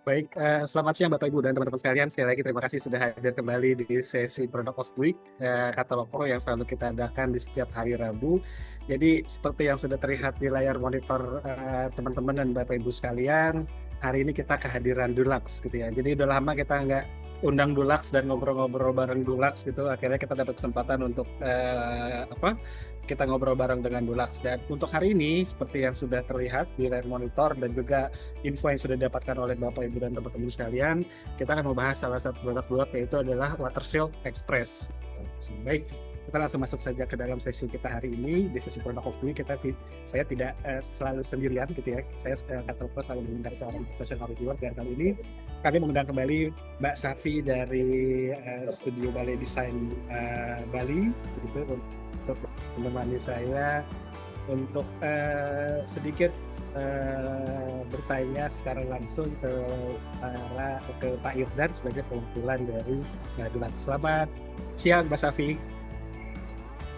Baik, selamat siang Bapak Ibu dan teman-teman sekalian. Sekali lagi terima kasih sudah hadir kembali di sesi Product of the Week, Katalog Pro yang selalu kita adakan di setiap hari Rabu. Jadi seperti yang sudah terlihat di layar monitor, teman-teman dan Bapak Ibu sekalian, hari ini kita kehadiran Dulux gitu ya. Jadi udah lama kita nggak undang Dulux dan ngobrol-ngobrol bareng Dulux gitu, akhirnya kita dapat kesempatan untuk, kita ngobrol bareng dengan Dulux. Dan untuk hari ini seperti yang sudah terlihat di layar monitor dan juga info yang sudah didapatkan oleh Bapak Ibu dan teman-teman sekalian, kita akan membahas salah satu produk Dulux yaitu adalah Water Shield Express. Baik, kita langsung masuk saja ke dalam sesi kita hari ini. Di sesi Product of the Week saya tidak selalu sendirian gitu ya. Saya Katalog Pro selalu mengundang seorang profesional reviewer, dan kali ini kami mengundang kembali Mbak Safi dari studio Balai Desain Bali begitu, untuk menemani saya untuk sedikit bertanya secara langsung ke Pak Irdan sebagai perwakilan dari Dulux. Selamat siang Mbak Safi.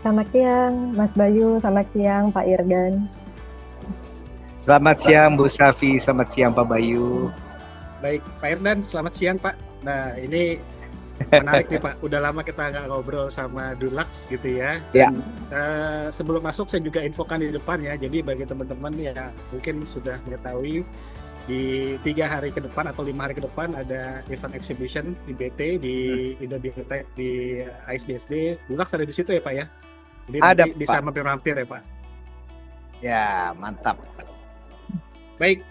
Selamat siang Mas Bayu, selamat siang Pak Irdan. Selamat siang Bu Safi, selamat siang Pak Bayu. Baik, Pak Irdan, selamat siang Pak. Nah, ini menarik nih Pak, udah lama kita nggak ngobrol sama Dulux gitu ya. Ya. Sebelum masuk saya juga infokan di depan ya, jadi bagi teman-teman yang mungkin sudah mengetahui, di 3 hari ke depan atau 5 hari ke depan ada event exhibition di BT, di Indobiotech, di ISBSD. Dulux ada di situ ya Pak ya? Jadi Ada, nanti bisa Pak. mampir-mampir ya Pak? Ya, mantap. Baik,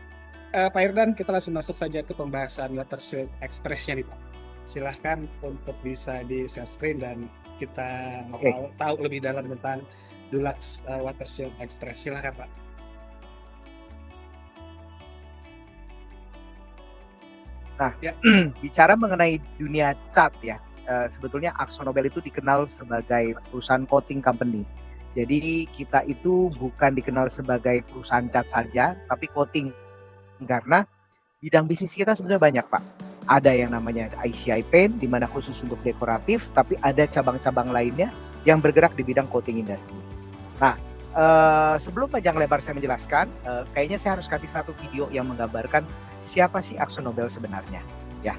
Pak Irdan, kita langsung masuk saja ke pembahasan Water Shield Express-nya nih Pak. Silahkan untuk bisa di share screen dan kita mau tahu lebih dalam tentang Dulux Water Shield Express. Silahkan Pak. Nah, bicara mengenai dunia cat ya, sebetulnya AkzoNobel itu dikenal sebagai perusahaan coating company. Jadi kita itu bukan dikenal sebagai perusahaan cat saja, tapi coating. Karena bidang bisnis kita sebenarnya banyak Pak. Ada yang namanya ICI Paint, di mana khusus untuk dekoratif, tapi ada cabang-cabang lainnya yang bergerak di bidang coating industry. Nah, sebelum panjang lebar saya menjelaskan, kayaknya saya harus kasih satu video yang menggambarkan siapa sih AkzoNobel sebenarnya. Ya,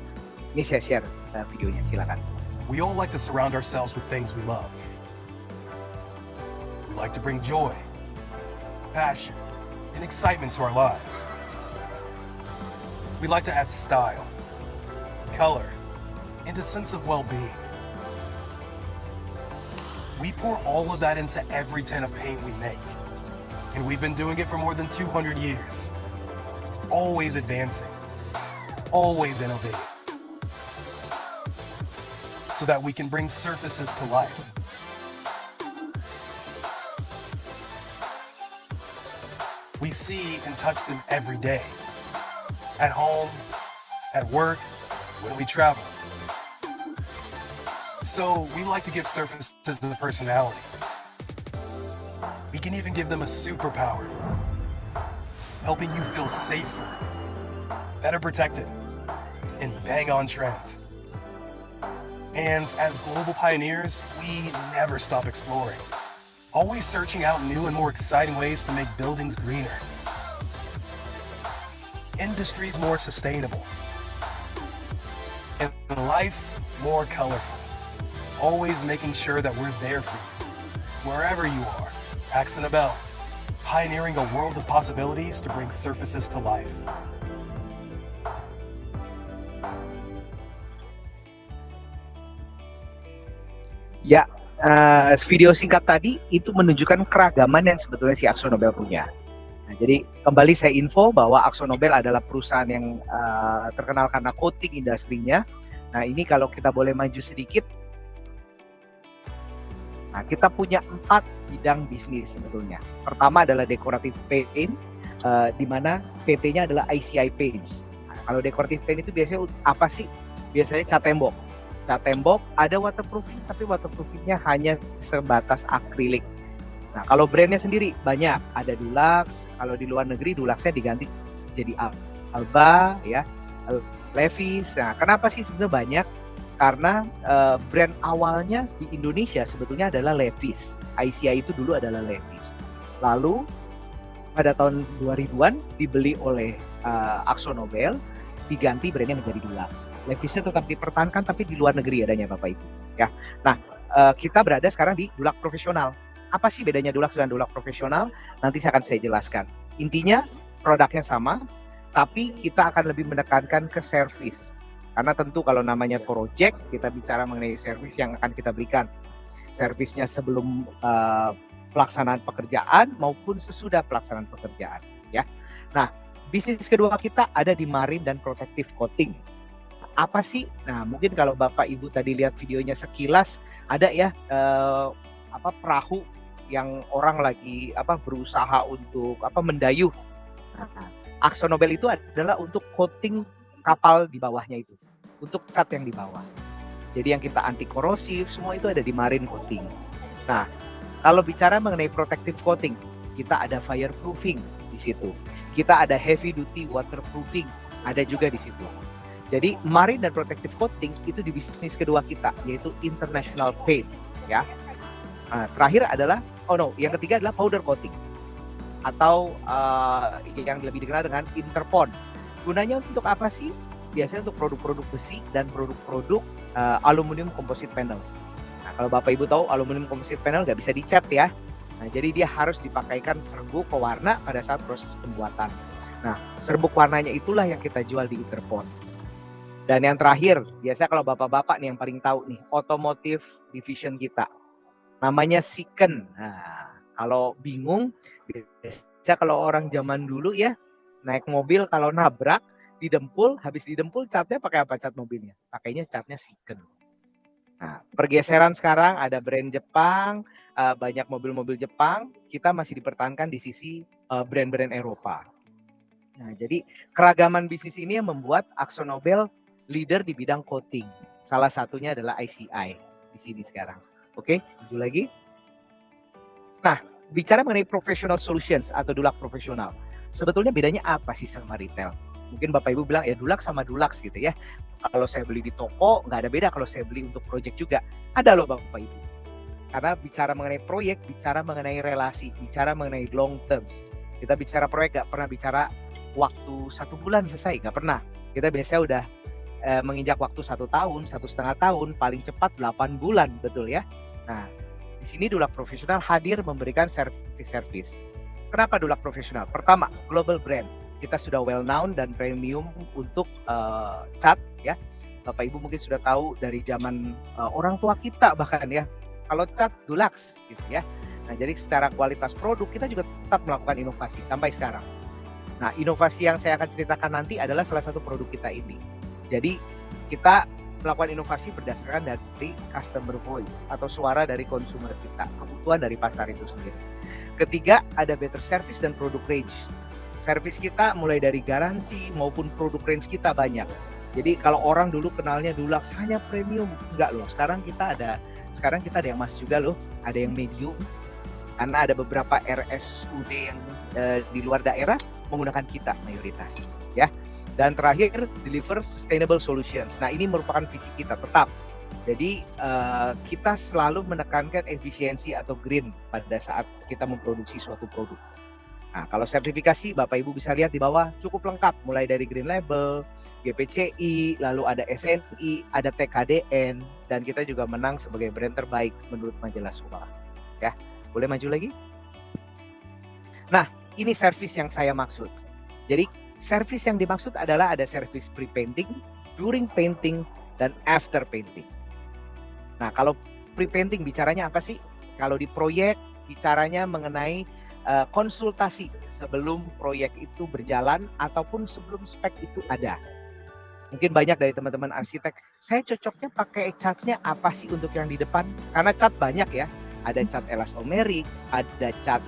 ini saya share videonya, silakan. We all like to surround ourselves with things we love. We like to bring joy, passion, and excitement to our lives. We like to add style, color, and a sense of well-being. We pour all of that into every tin of paint we make. And we've been doing it for more than 200 years. Always advancing, always innovating. So that we can bring surfaces to life. We see and touch them every day. At home, at work, when we travel. So we like to give surfaces a personality. We can even give them a superpower, helping you feel safer, better protected, and bang on trend. And as global pioneers, we never stop exploring, always searching out new and more exciting ways to make buildings greener, industries more sustainable, and life more colorful. Always making sure that we're there for you, wherever you are. AkzoNobel, pioneering a world of possibilities to bring surfaces to life. Ya, video singkat tadi itu menunjukkan keragaman yang sebetulnya si AkzoNobel punya. Nah, jadi kembali saya info bahwa AkzoNobel adalah perusahaan yang terkenal karena coating industrinya. Nah, ini kalau kita boleh maju sedikit. Nah, kita punya 4 bidang bisnis sebetulnya. Pertama adalah decorative paint, di mana PT-nya adalah ICI Paint. Nah, kalau decorative paint itu biasanya apa sih? Biasanya cat tembok. Cat tembok ada waterproofing, tapi waterproofingnya hanya sebatas akrilik. Nah, kalau brandnya sendiri banyak, ada Dulux. Kalau di luar negeri Duluxnya diganti jadi Alba, ya, Levi's. Nah, kenapa sih sebenarnya banyak? Karena brand awalnya di Indonesia sebetulnya adalah Levi's. ICI itu dulu adalah Levi's. Lalu pada tahun 2000-an dibeli oleh AkzoNobel. diganti brandnya menjadi Dulux. Levi'snya tetap dipertahankan tapi di luar negeri adanya Bapak Ibu. Ya, nah kita berada sekarang di Dulux profesional. Apa sih bedanya Dulux dengan Dulux profesional? Nanti akan saya jelaskan. Intinya produknya sama, tapi kita akan lebih menekankan ke service. Karena tentu kalau namanya project, kita bicara mengenai service yang akan kita berikan. Servisnya sebelum pelaksanaan pekerjaan maupun sesudah pelaksanaan pekerjaan. Ya. Nah, bisnis kedua kita ada di marine dan protective coating. Apa sih? Nah, mungkin kalau Bapak Ibu tadi lihat videonya sekilas, ada ya perahu yang orang lagi berusaha untuk mendayuh. Nah, AkzoNobel itu adalah untuk coating kapal di bawahnya itu, untuk cat yang di bawah. Jadi yang kita anti korosif semua itu ada di marine coating. Nah, kalau bicara mengenai protective coating, kita ada fireproofing di situ. Kita ada heavy duty waterproofing, ada juga di situ. Jadi marine dan protective coating itu di bisnis kedua kita, yaitu international paint, ya. Nah, terakhir adalah yang ketiga adalah powder coating atau yang lebih dikenal dengan interpon. Gunanya untuk apa sih? Biasanya untuk produk-produk besi dan produk-produk aluminium composite panel. Nah, kalau Bapak Ibu tahu aluminium composite panel nggak bisa dicat ya. Nah, jadi dia harus dipakaikan serbuk pewarna pada saat proses pembuatan. Nah, serbuk warnanya itulah yang kita jual di Interpon. Dan yang terakhir, biasa kalau bapak-bapak nih yang paling tahu nih, otomotif division kita. Namanya Siken. Nah, kalau bingung, biasa kalau orang zaman dulu ya, naik mobil kalau nabrak, didempul, habis didempul catnya pakai apa cat mobilnya? Pakainya catnya Siken. Nah, pergeseran sekarang ada brand Jepang, banyak mobil-mobil Jepang, kita masih dipertahankan di sisi brand-brand Eropa. Nah, jadi keragaman bisnis ini yang membuat AkzoNobel leader di bidang coating. Salah satunya adalah ICI di sini sekarang. Oke, lanjut lagi. Nah, bicara mengenai professional solutions atau Dulux profesional, sebetulnya bedanya apa sih sama retail? Mungkin Bapak Ibu bilang ya Dulux sama Dulux gitu ya. Kalau saya beli di toko nggak ada beda kalau saya beli untuk proyek juga. Ada loh Bapak Ibu. Karena bicara mengenai proyek, bicara mengenai relasi, bicara mengenai long terms. Kita bicara proyek nggak pernah bicara waktu 1 bulan selesai, nggak pernah. Kita biasanya udah menginjak waktu 1 tahun, 1,5 tahun, paling cepat 8 bulan, betul ya. Nah, di sini Dulux profesional hadir memberikan service. Kenapa Dulux profesional? Pertama, global brand. Kita sudah well known dan premium untuk cat ya. Bapak Ibu mungkin sudah tahu dari zaman orang tua kita bahkan ya. Kalau cat Dulux gitu ya. Nah, jadi secara kualitas produk kita juga tetap melakukan inovasi sampai sekarang. Nah, inovasi yang saya akan ceritakan nanti adalah salah satu produk kita ini. Jadi kita melakukan inovasi berdasarkan dari customer voice atau suara dari konsumer kita, kebutuhan dari pasar itu sendiri. Ketiga, ada better service dan produk range. Service kita mulai dari garansi maupun produk range kita banyak. Jadi kalau orang dulu kenalnya Dulux hanya premium, enggak loh. Sekarang kita ada yang mas juga loh, ada yang medium. Karena ada beberapa RSUD yang di luar daerah menggunakan kita mayoritas, ya. Dan terakhir, deliver sustainable solutions. Nah, ini merupakan visi kita tetap. Jadi kita selalu menekankan efisiensi atau green pada saat kita memproduksi suatu produk. Nah, kalau sertifikasi Bapak Ibu bisa lihat di bawah cukup lengkap, mulai dari Green Label, GPCI, lalu ada SNI, ada TKDN, dan kita juga menang sebagai brand terbaik menurut majalah Suma. Ya, boleh maju lagi? Nah, ini service yang saya maksud. Jadi service yang dimaksud adalah ada service pre-painting, during painting, dan after painting. Nah, kalau pre-painting bicaranya apa sih? Kalau di proyek bicaranya mengenai konsultasi sebelum proyek itu berjalan ataupun sebelum spek itu ada. Mungkin banyak dari teman-teman arsitek, saya cocoknya pakai catnya apa sih untuk yang di depan? Karena cat banyak ya. Ada cat elastomeric, ada cat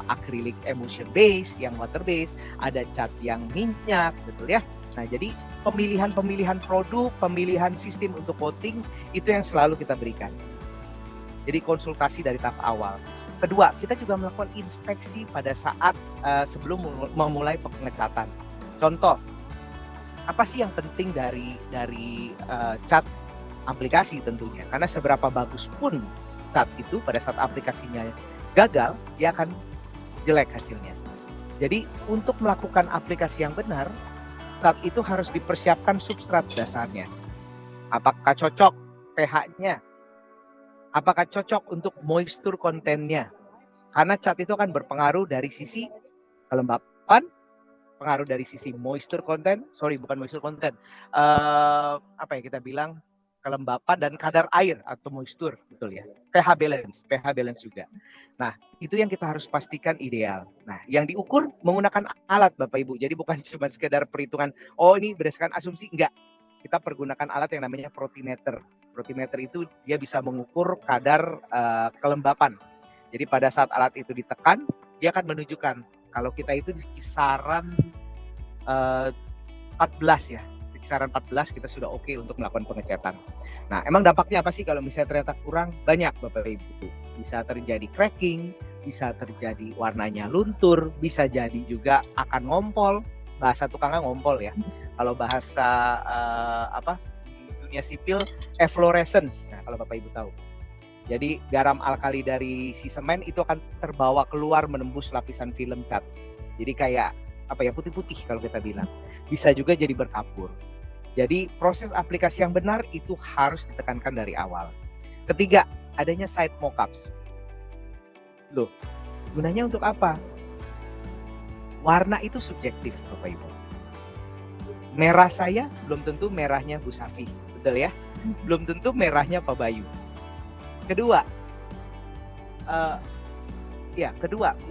acrylic emulsion base yang water base, ada cat yang minyak, betul ya. Nah, jadi pemilihan produk, pemilihan sistem untuk coating itu yang selalu kita berikan. Jadi konsultasi dari tahap awal. Kedua, kita juga melakukan inspeksi pada saat sebelum memulai pengecatan. Contoh, apa sih yang penting dari cat aplikasi tentunya? Karena seberapa bagus pun cat itu pada saat aplikasinya gagal, dia akan jelek hasilnya. Jadi untuk melakukan aplikasi yang benar, cat itu harus dipersiapkan substrat dasarnya. Apakah cocok pH-nya? Apakah cocok untuk moisture kontennya? Karena cat itu akan berpengaruh dari sisi kelembapan, pengaruh dari sisi moisture content, bukan moisture content, apa ya kita bilang, kelembapan dan kadar air atau moisture, betul ya. pH balance juga. Nah, itu yang kita harus pastikan ideal. Nah, yang diukur menggunakan alat Bapak Ibu. Jadi bukan cuma sekedar perhitungan, oh ini berdasarkan asumsi, enggak. Kita pergunakan alat yang namanya protimeter. Protimeter itu dia bisa mengukur kadar kelembapan. Jadi pada saat alat itu ditekan, dia akan menunjukkan kalau kita itu di kisaran 14 ya. Di kisaran 14 kita sudah oke untuk melakukan pengecatan. Nah, emang dampaknya apa sih kalau misalnya ternyata kurang? Banyak Bapak Ibu. Bisa terjadi cracking, bisa terjadi warnanya luntur, bisa jadi juga akan ngompol. Bahasa tukangnya ngompol ya. Kalau bahasa di dunia sipil efflorescence. Nah, kalau Bapak Ibu tahu. Jadi garam alkali dari si semen itu akan terbawa keluar menembus lapisan film cat. Jadi kayak putih-putih kalau kita bilang. Bisa juga jadi berkapur. Jadi proses aplikasi yang benar itu harus ditekankan dari awal. Ketiga, adanya site mockups. Loh, gunanya untuk apa? Warna itu subjektif Bapak Ibu. Merah saya belum tentu merahnya Bu Safi, betul ya? Belum tentu merahnya Pak Bayu. Kedua,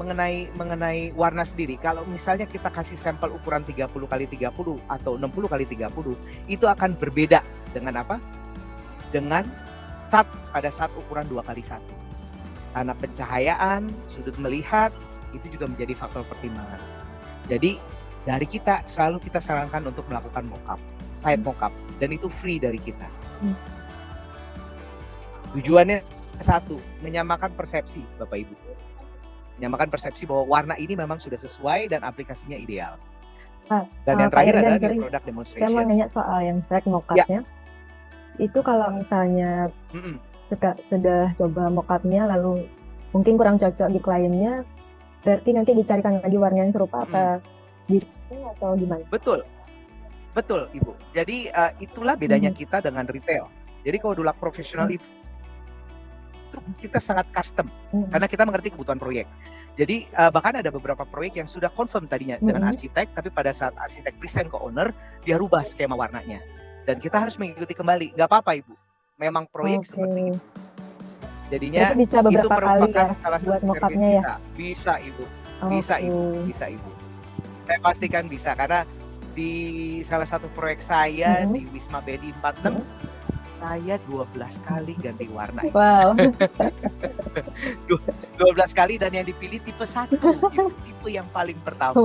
mengenai warna sendiri. Kalau misalnya kita kasih sampel ukuran 30x30 atau 60x30, itu akan berbeda dengan apa? Dengan cat pada saat ukuran 2x1. Karena pencahayaan, sudut melihat, itu juga menjadi faktor pertimbangan. Jadi dari kita selalu kita sarankan untuk melakukan mockup, site mockup, dan itu free dari kita. Tujuannya satu, menyamakan persepsi Bapak Ibu. Menyamakan persepsi bahwa warna ini memang sudah sesuai dan aplikasinya ideal. Dan yang terakhir adalah product demonstration. Saya mau nanya soal yang site mock-up-nya. Itu kalau misalnya sudah coba mock-up-nya lalu mungkin kurang cocok di kliennya, berarti nanti dicarikan lagi warna yang serupa apa gitu atau gimana? Betul Ibu. Jadi itulah bedanya kita dengan retail. Jadi kalau Dulak profesional itu kita sangat custom karena kita mengerti kebutuhan proyek. Jadi bahkan ada beberapa proyek yang sudah confirm tadinya dengan arsitek, tapi pada saat arsitek present ke owner, dia rubah skema warnanya. Dan kita harus mengikuti kembali. Nggak apa-apa Ibu, memang proyek seperti itu. Jadinya bisa beberapa itu merupakan kali salah satu buat mock-up-nya service ya? kita. Bisa Ibu, bisa Ibu. Saya pastikan bisa, karena di salah satu proyek saya di Wisma BDI 46, saya 12 kali ganti warna. Wow. 12 kali, dan yang dipilih tipe 1, tipe yang paling pertama.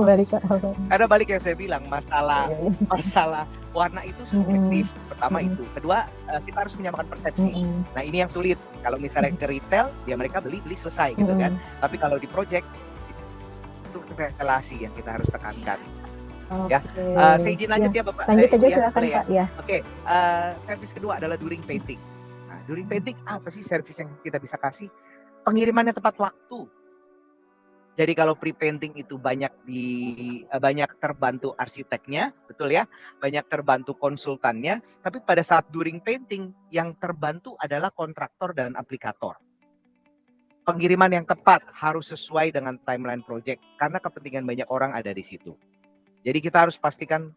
Karena balik yang saya bilang, masalah warna itu subjektif. Pertama itu. Kedua, kita harus menyamakan persepsi. Nah, ini yang sulit. Kalau misalnya ke retail, ya mereka beli selesai gitu kan. Tapi kalau di project, itu relasi yang kita harus tekankan. Ya, saya izin lanjut ya Bapak. Lanjut aja silakan Pak ya. Oke, servis kedua adalah during painting. Nah, during painting apa sih servis yang kita bisa kasih? Pengirimannya tepat waktu. Jadi kalau pre-painting itu banyak terbantu arsiteknya, betul ya, banyak terbantu konsultannya. Tapi pada saat during painting yang terbantu adalah kontraktor dan aplikator. Pengiriman yang tepat harus sesuai dengan timeline project karena kepentingan banyak orang ada di situ. Jadi kita harus pastikan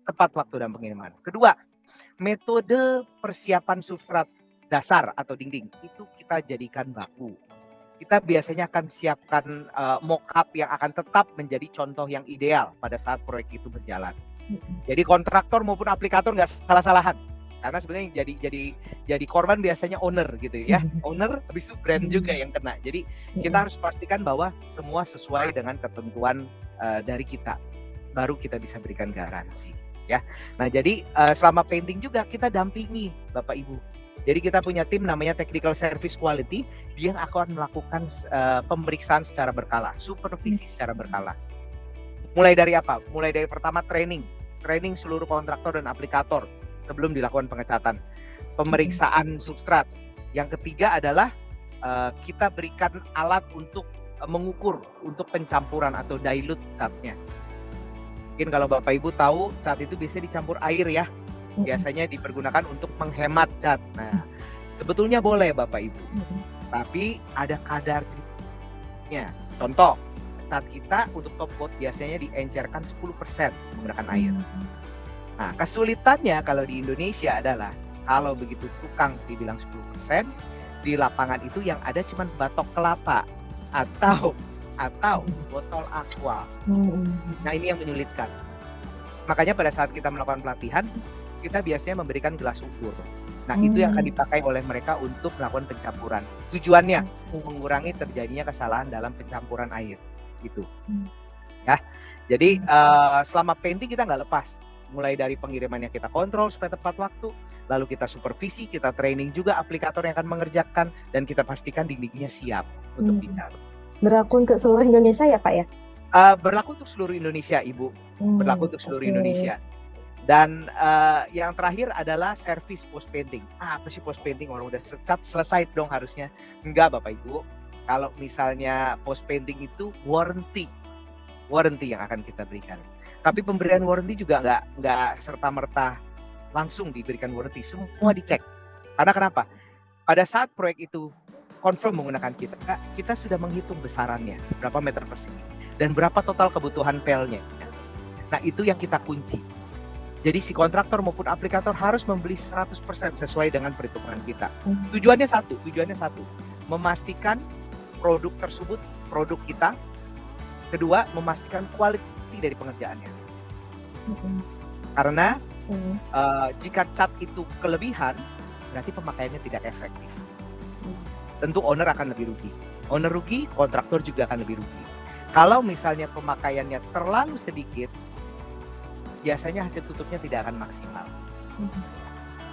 tepat waktu dan pengiriman. Kedua, metode persiapan substrat dasar atau dinding itu kita jadikan baku. Kita biasanya akan siapkan mock-up yang akan tetap menjadi contoh yang ideal pada saat proyek itu berjalan. Jadi kontraktor maupun aplikator nggak salah-salahan. Karena sebenarnya jadi korban biasanya owner gitu ya. Owner habis itu brand juga yang kena. Jadi kita harus pastikan bahwa semua sesuai dengan ketentuan dari kita. Baru kita bisa berikan garansi ya. Nah, jadi selama painting juga kita dampingi Bapak Ibu. Jadi kita punya tim namanya Technical Service Quality, dia akan melakukan pemeriksaan secara berkala, supervisi secara berkala. Mulai dari apa? Mulai dari pertama training seluruh kontraktor dan aplikator sebelum dilakukan pengecatan. Pemeriksaan substrat. Yang ketiga adalah kita berikan alat untuk mengukur untuk pencampuran atau dilute catnya. Mungkin kalau Bapak Ibu tahu cat itu biasanya dicampur air ya. Biasanya dipergunakan untuk menghemat cat. Nah, sebetulnya boleh Bapak Ibu, tapi ada kadarnya. Contoh, cat kita untuk top coat biasanya diencerkan 10% menggunakan air. Nah, kesulitannya kalau di Indonesia adalah kalau begitu tukang dibilang 10%, di lapangan itu yang ada cuma batok kelapa atau botol aqua. Nah, ini yang menyulitkan. Makanya pada saat kita melakukan pelatihan, kita biasanya memberikan gelas ukur. Nah, itu yang akan dipakai oleh mereka untuk melakukan pencampuran. Tujuannya mengurangi terjadinya kesalahan dalam pencampuran air. Gitu. Ya. Jadi selama painting kita nggak lepas. Mulai dari pengirimannya kita kontrol supaya tepat waktu, lalu kita supervisi, kita training juga aplikator yang akan mengerjakan, dan kita pastikan dindingnya siap untuk dicat. Berlaku untuk seluruh Indonesia ya Pak ya? Berlaku untuk seluruh Indonesia, Ibu. Berlaku untuk seluruh Indonesia. Dan yang terakhir adalah service post painting. Apa sih post painting? Orang udah cat selesai dong harusnya. Enggak Bapak Ibu. Kalau misalnya post painting itu warranty yang akan kita berikan. Tapi pemberian warranty juga nggak serta-merta langsung diberikan warranty. Semua dicek. Karena kenapa? Pada saat proyek itu confirm menggunakan kita sudah menghitung besarannya, berapa meter persegi, dan berapa total kebutuhan pelnya. Nah, itu yang kita kunci. Jadi si kontraktor maupun aplikator harus membeli 100% sesuai dengan perhitungan kita. Tujuannya satu, memastikan produk tersebut produk kita. Kedua, memastikan kualitas dari pengerjaannya. Karena jika cat itu kelebihan, berarti pemakaiannya tidak efektif. Tentu owner akan lebih rugi. Owner rugi, kontraktor juga akan lebih rugi. Kalau misalnya pemakaiannya terlalu sedikit, biasanya hasil tutupnya tidak akan maksimal.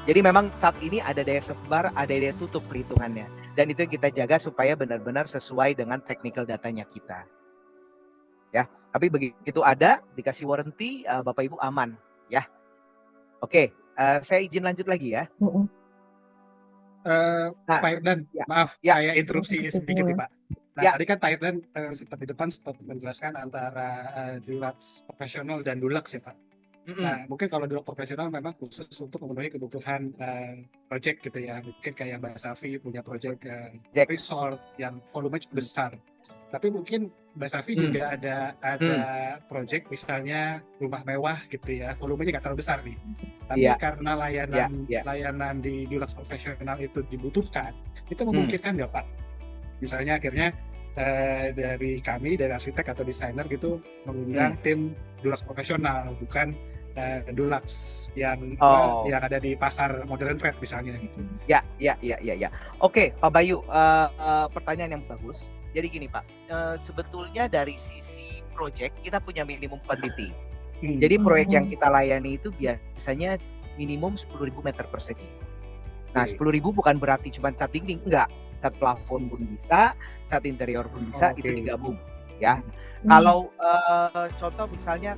Jadi memang cat ini ada daya sebar, ada daya tutup perhitungannya. Dan itu yang kita jaga supaya benar-benar sesuai dengan technical datanya kita. Ya, tapi begitu ada dikasih warranty, Bapak Ibu aman, ya. Oke, saya izin lanjut lagi ya. Pak Irdan, ya, maaf, ya. saya interupsi sedikit nih Pak. Nah, Ya. tadi kan Pak Irdan sempat di depan sempat menjelaskan antara Dulux profesional dan Dulux ya Pak. Nah, mungkin kalau Dulux profesional memang khusus untuk memenuhi kebutuhan project gitu ya. Mungkin kayak Mbak Safi punya project resort yang volumenya cukup besar. Tapi mungkin Mbak Safi juga ada project misalnya rumah mewah gitu ya, volumenya nggak terlalu besar nih. Tapi karena layanan di Dulux profesional itu dibutuhkan, itu memungkinkan nggak Pak? Misalnya akhirnya dari kami, dari arsitek atau desainer gitu, mengundang tim Dulux profesional, bukan Dulux yang ada di pasar modern trade misalnya gitu. Ya. Oke, Pak Bayu, pertanyaan yang bagus. Jadi gini Pak, sebetulnya dari sisi project kita punya minimum quantity. Jadi proyek yang kita layani itu biasanya minimum 10.000 meter persegi. Nah, 10.000 bukan berarti cuma cat dinding, enggak. Cat plafon pun bisa, cat interior pun bisa, itu digabung ya. Kalau contoh misalnya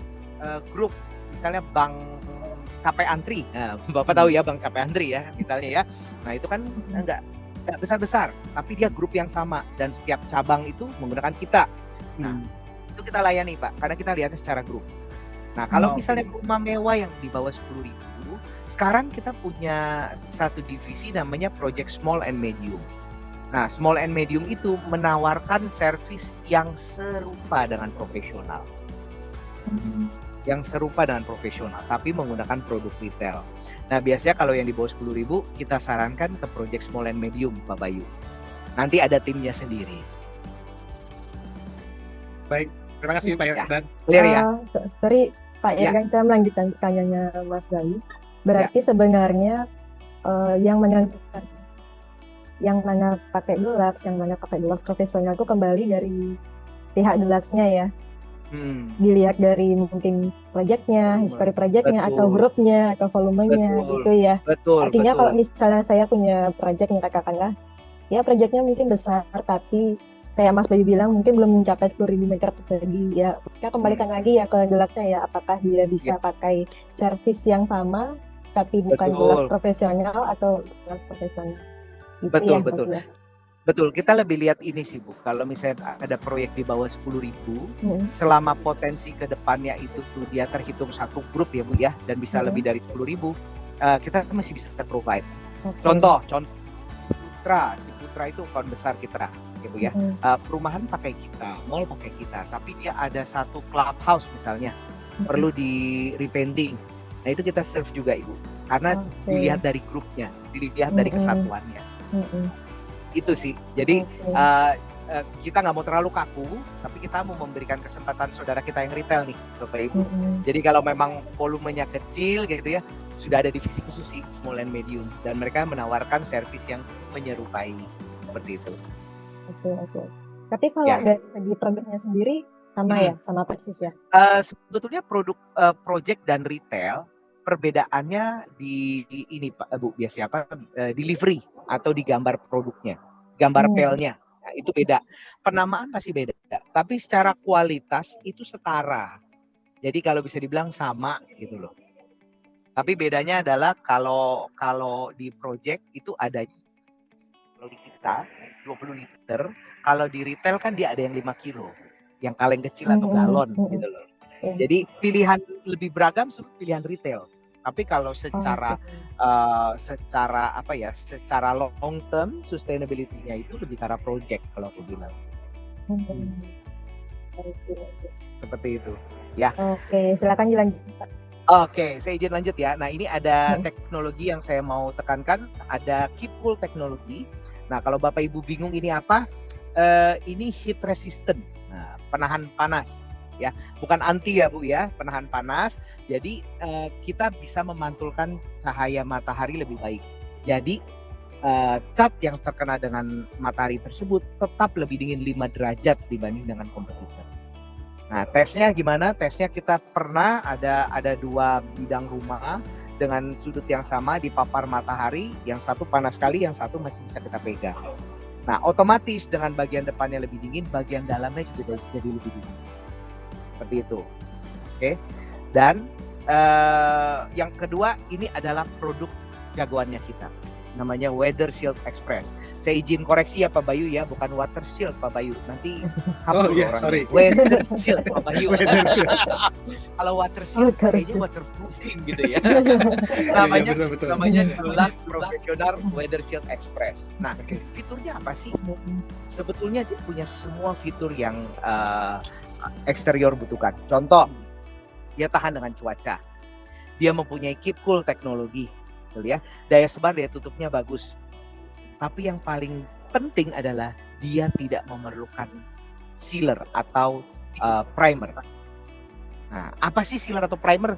grup, misalnya Bank Capek Antri, nah, Bapak tahu ya Bank Capek Antri ya misalnya ya. Nah, itu kan enggak besar-besar, tapi dia grup yang sama dan setiap cabang itu menggunakan kita. Nah, itu kita layani Pak, karena kita lihatnya secara grup. Nah, kalau misalnya rumah mewah yang di bawah 10.000, sekarang kita punya satu divisi namanya Project Small and Medium. Nah, Small and Medium itu menawarkan servis yang serupa dengan profesional. Tapi menggunakan produk retail. Nah, biasanya kalau yang di bawah 10.000 kita sarankan ke Project Small and Medium, Pak Bayu. Nanti ada timnya sendiri. Baik, terima kasih Pak Irdan. Clear ya? Sorry Pak Irdan, saya melanjutkan pertanyaannya Mas Bayu. Berarti sebenarnya yang menentukan yang mana pakai Dulux, yang mana pakai Dulux profesional itu kembali dari pihak Duluxnya ya. Dilihat dari mungkin proyeknya, history proyeknya, atau grupnya, atau volumenya gitu ya. Artinya kalau misalnya saya punya proyek yang katakanlah, ya proyeknya mungkin besar, tapi kayak Mas Bayu bilang mungkin belum mencapai 10.000 meter persegi ya. Kita kembalikan lagi ya ke Duluxnya ya, apakah dia bisa pakai servis yang sama, tapi bukan Dulux profesional atau Dulux profesional. Betul. Betul, kita lebih lihat ini sih Bu. Kalau misalnya ada proyek di bawah 10.000, selama potensi ke depannya itu tuh dia terhitung satu grup ya Bu ya, dan bisa lebih dari 10.000, kita masih bisa provide. Contoh Putra itu account besar kita, ya Bu ya. Perumahan pakai kita, mall pakai kita, tapi dia ada satu clubhouse misalnya perlu di repainting. Nah itu kita serve juga Ibu, karena dilihat dari grupnya, dilihat dari kesatuannya. Itu sih. Jadi kita nggak mau terlalu kaku, tapi kita mau memberikan kesempatan saudara kita yang retail nih, Bapak Ibu. Jadi kalau memang volumenya kecil gitu ya, sudah ada divisi khusus sih, small and medium, dan mereka menawarkan servis yang menyerupai seperti itu. Oke. Tapi kalau dari segi produknya sendiri sama ya, sama persis ya? Sebetulnya produk project dan retail perbedaannya di ini Pak Bu, biasanya apa? Delivery atau di gambar produknya, gambar pelnya. Nah, itu beda. Penamaan masih beda, tapi secara kualitas itu setara. Jadi kalau bisa dibilang sama gitu loh. Tapi bedanya adalah kalau di project itu ada, kalau di kita 20 liter, kalau di retail kan dia ada yang 5 kilo, yang kaleng kecil atau galon gitu loh. Jadi pilihan lebih beragam pilihan retail. Tapi kalau secara secara long term sustainability-nya itu lebih ke arah project kalau aku bilang. Seperti itu. Ya. Oke, silakan dilanjutkan. Oke, saya izin lanjut ya. Nah, ini ada teknologi yang saya mau tekankan, ada keep cool teknologi. Nah, kalau Bapak Ibu bingung ini apa? Ini heat resistant. Nah, penahan panas ya. Bukan anti ya, Bu ya, penahan panas. Jadi kita bisa memantulkan cahaya matahari lebih baik. Jadi cat yang terkena dengan matahari tersebut tetap lebih dingin 5 derajat dibanding dengan kompetitor. Nah, tesnya gimana? Tesnya kita pernah ada 2 bidang rumah dengan sudut yang sama dipapar matahari, yang satu panas sekali, yang satu masih bisa kita pegang. Nah, otomatis dengan bagian depannya lebih dingin, bagian dalamnya juga jadi lebih dingin. Seperti itu. Oke. Dan yang kedua, ini adalah produk jagoannya kita. Namanya Weather Shield Express. Saya izin koreksi ya Pak Bayu ya, bukan Water Shield Pak Bayu. Nanti hafal orangnya. Weather Shield Pak Bayu. Kalau Water Shield kayaknya waterproofing gitu ya. namanya Dulux Professional Weather Shield Express. Nah, fiturnya apa sih? Sebetulnya dia punya semua fitur yang eksterior butuhkan. Contoh, dia tahan dengan cuaca. Dia mempunyai keep cool teknologi. Ya, daya sebar, daya tutupnya bagus. Tapi yang paling penting adalah dia tidak memerlukan sealer atau primer. Nah, apa sih sealer atau primer?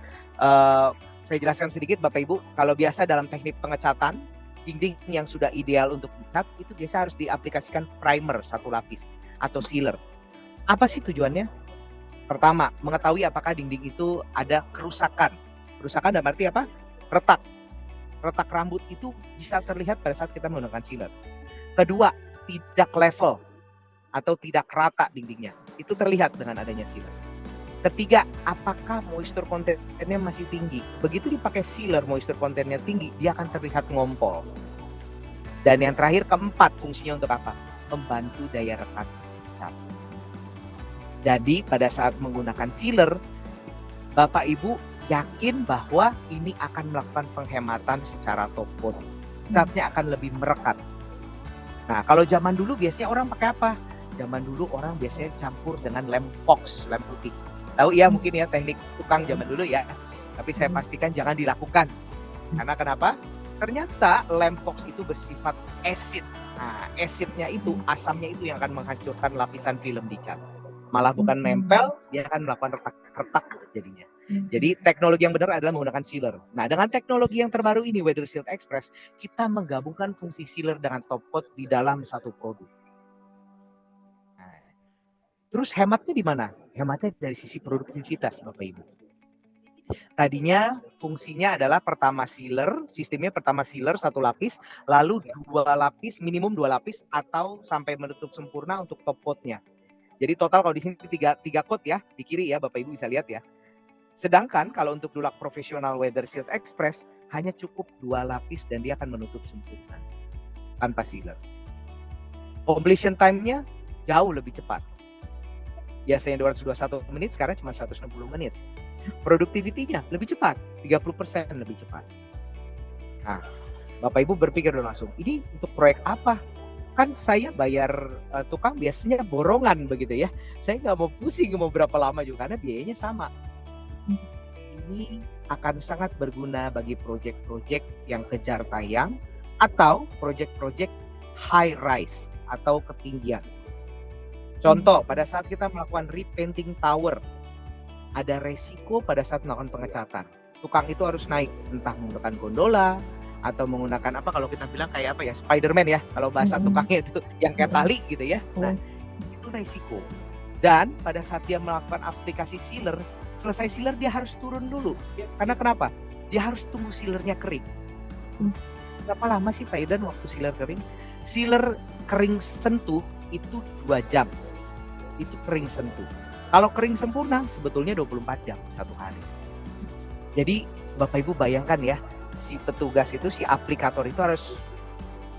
Saya jelaskan sedikit Bapak Ibu. Kalau biasa dalam teknik pengecatan, dinding yang sudah ideal untuk dicat itu biasa harus diaplikasikan primer 1 lapis atau sealer. Apa sih tujuannya? Pertama, mengetahui apakah dinding itu ada kerusakan. Kerusakan dalam arti apa? Retak rambut itu bisa terlihat pada saat kita menggunakan sealer. Kedua, tidak level atau tidak rata dindingnya. Itu terlihat dengan adanya sealer. Ketiga, apakah moisture content-nya masih tinggi. Begitu dipakai sealer, moisture content-nya tinggi, dia akan terlihat ngompol. Dan yang terakhir, keempat, fungsinya untuk apa? Membantu daya rekat cat. Jadi pada saat menggunakan sealer, Bapak Ibu yakin bahwa ini akan melakukan penghematan secara top coat. Catnya akan lebih merekat. Nah, kalau zaman dulu biasanya orang pakai apa? Zaman dulu orang biasanya campur dengan lem box, lem putih. Tahu ya mungkin ya teknik tukang zaman dulu ya. Tapi saya pastikan jangan dilakukan. Karena kenapa? Ternyata lem box itu bersifat acid. Nah, acidnya itu, asamnya itu yang akan menghancurkan lapisan film di cat. Malah bukan nempel, dia akan melakukan retak-retak jadinya. Jadi teknologi yang benar adalah menggunakan sealer. Nah, dengan teknologi yang terbaru ini Weather Shield Express, kita menggabungkan fungsi sealer dengan top coat di dalam satu produk. Nah, terus hematnya di mana? Hematnya dari sisi produktivitas, Bapak Ibu. Tadinya fungsinya adalah pertama sealer, sistemnya pertama sealer 1 lapis, lalu 2 lapis, minimum 2 lapis atau sampai menutup sempurna untuk top coatnya. Jadi total kalau di sini 3 coat ya, di kiri ya Bapak Ibu bisa lihat ya. Sedangkan kalau untuk Dulux Professional Weather Shield Express hanya cukup 2 lapis dan dia akan menutup sempurna tanpa sealer. Completion time-nya jauh lebih cepat. Biasanya 221 menit, sekarang cuma 160 menit. Productivity-nya lebih cepat, 30% lebih cepat. Nah, Bapak Ibu berpikir dong langsung, ini untuk proyek apa? Kan saya bayar tukang biasanya borongan begitu ya. Saya nggak mau pusing mau berapa lama juga karena biayanya sama. Ini akan sangat berguna bagi proyek-proyek yang kejar tayang atau proyek-proyek high rise atau ketinggian. Contoh, pada saat kita melakukan repainting tower, ada resiko pada saat melakukan pengecatan. Tukang itu harus naik, entah menggunakan gondola atau menggunakan apa, kalau kita bilang kayak apa ya, Spiderman ya, kalau bahasa tukangnya itu yang kayak tali gitu ya. Nah, itu resiko. Dan pada saat dia melakukan aplikasi sealer, selesai sealer dia harus turun dulu. Karena kenapa? Dia harus tunggu sealernya kering. Berapa lama sih Pak Idan waktu sealer kering? Sealer kering sentuh itu 2 jam. Itu kering sentuh. Kalau kering sempurna sebetulnya 24 jam satu hari. Jadi Bapak Ibu bayangkan ya, si petugas itu, si aplikator itu harus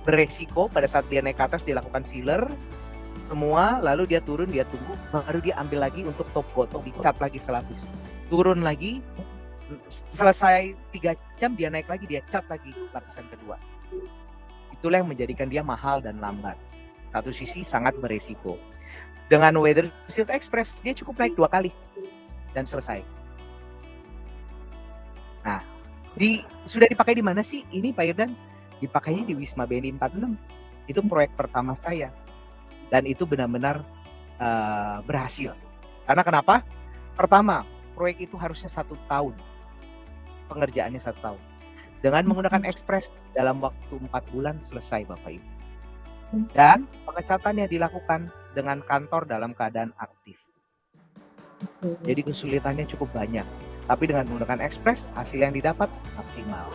beresiko pada saat dia naik ke atas, dia lakukan sealer semua, lalu dia turun, dia tunggu, baru dia ambil lagi untuk top coat, dicat lagi selapis. Turun lagi, selesai 3 jam dia naik lagi, dia cat lagi lapisan kedua. Itulah yang menjadikan dia mahal dan lambat. Satu sisi sangat beresiko. Dengan Weather Shield Express dia cukup naik 2 kali dan selesai. Nah, sudah dipakai di mana sih ini Pak Irdan? Dipakainya di Wisma BNI 46. Itu proyek pertama saya. Dan itu benar-benar berhasil. Karena kenapa? Pertama, proyek itu harusnya 1 tahun. Pengerjaannya 1 tahun. Dengan menggunakan Express dalam waktu 4 bulan selesai Bapak Ibu. Dan pengecatannya dilakukan dengan kantor dalam keadaan aktif. Jadi kesulitannya cukup banyak. Tapi dengan menggunakan Express, hasil yang didapat maksimal.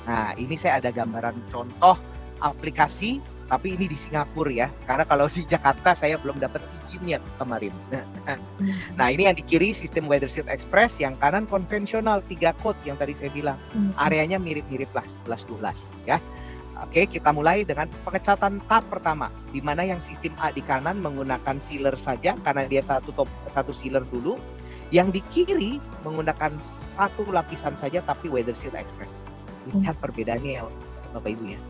Nah, ini saya ada gambaran contoh aplikasi, tapi ini di Singapura ya. Karena kalau di Jakarta saya belum dapat izinnya kemarin. Nah, ini yang di kiri sistem Weather Shield Express, yang kanan konvensional 3 coat yang tadi saya bilang. Areanya mirip-mirip lah 11-12 ya. Oke, kita mulai dengan pengecatan tahap pertama, di mana yang sistem A di kanan menggunakan sealer saja karena dia satu sealer dulu. Yang di kiri menggunakan 1 lapisan saja tapi Weather Shield Express. Lihat perbedaannya ya Bapak Ibu ya.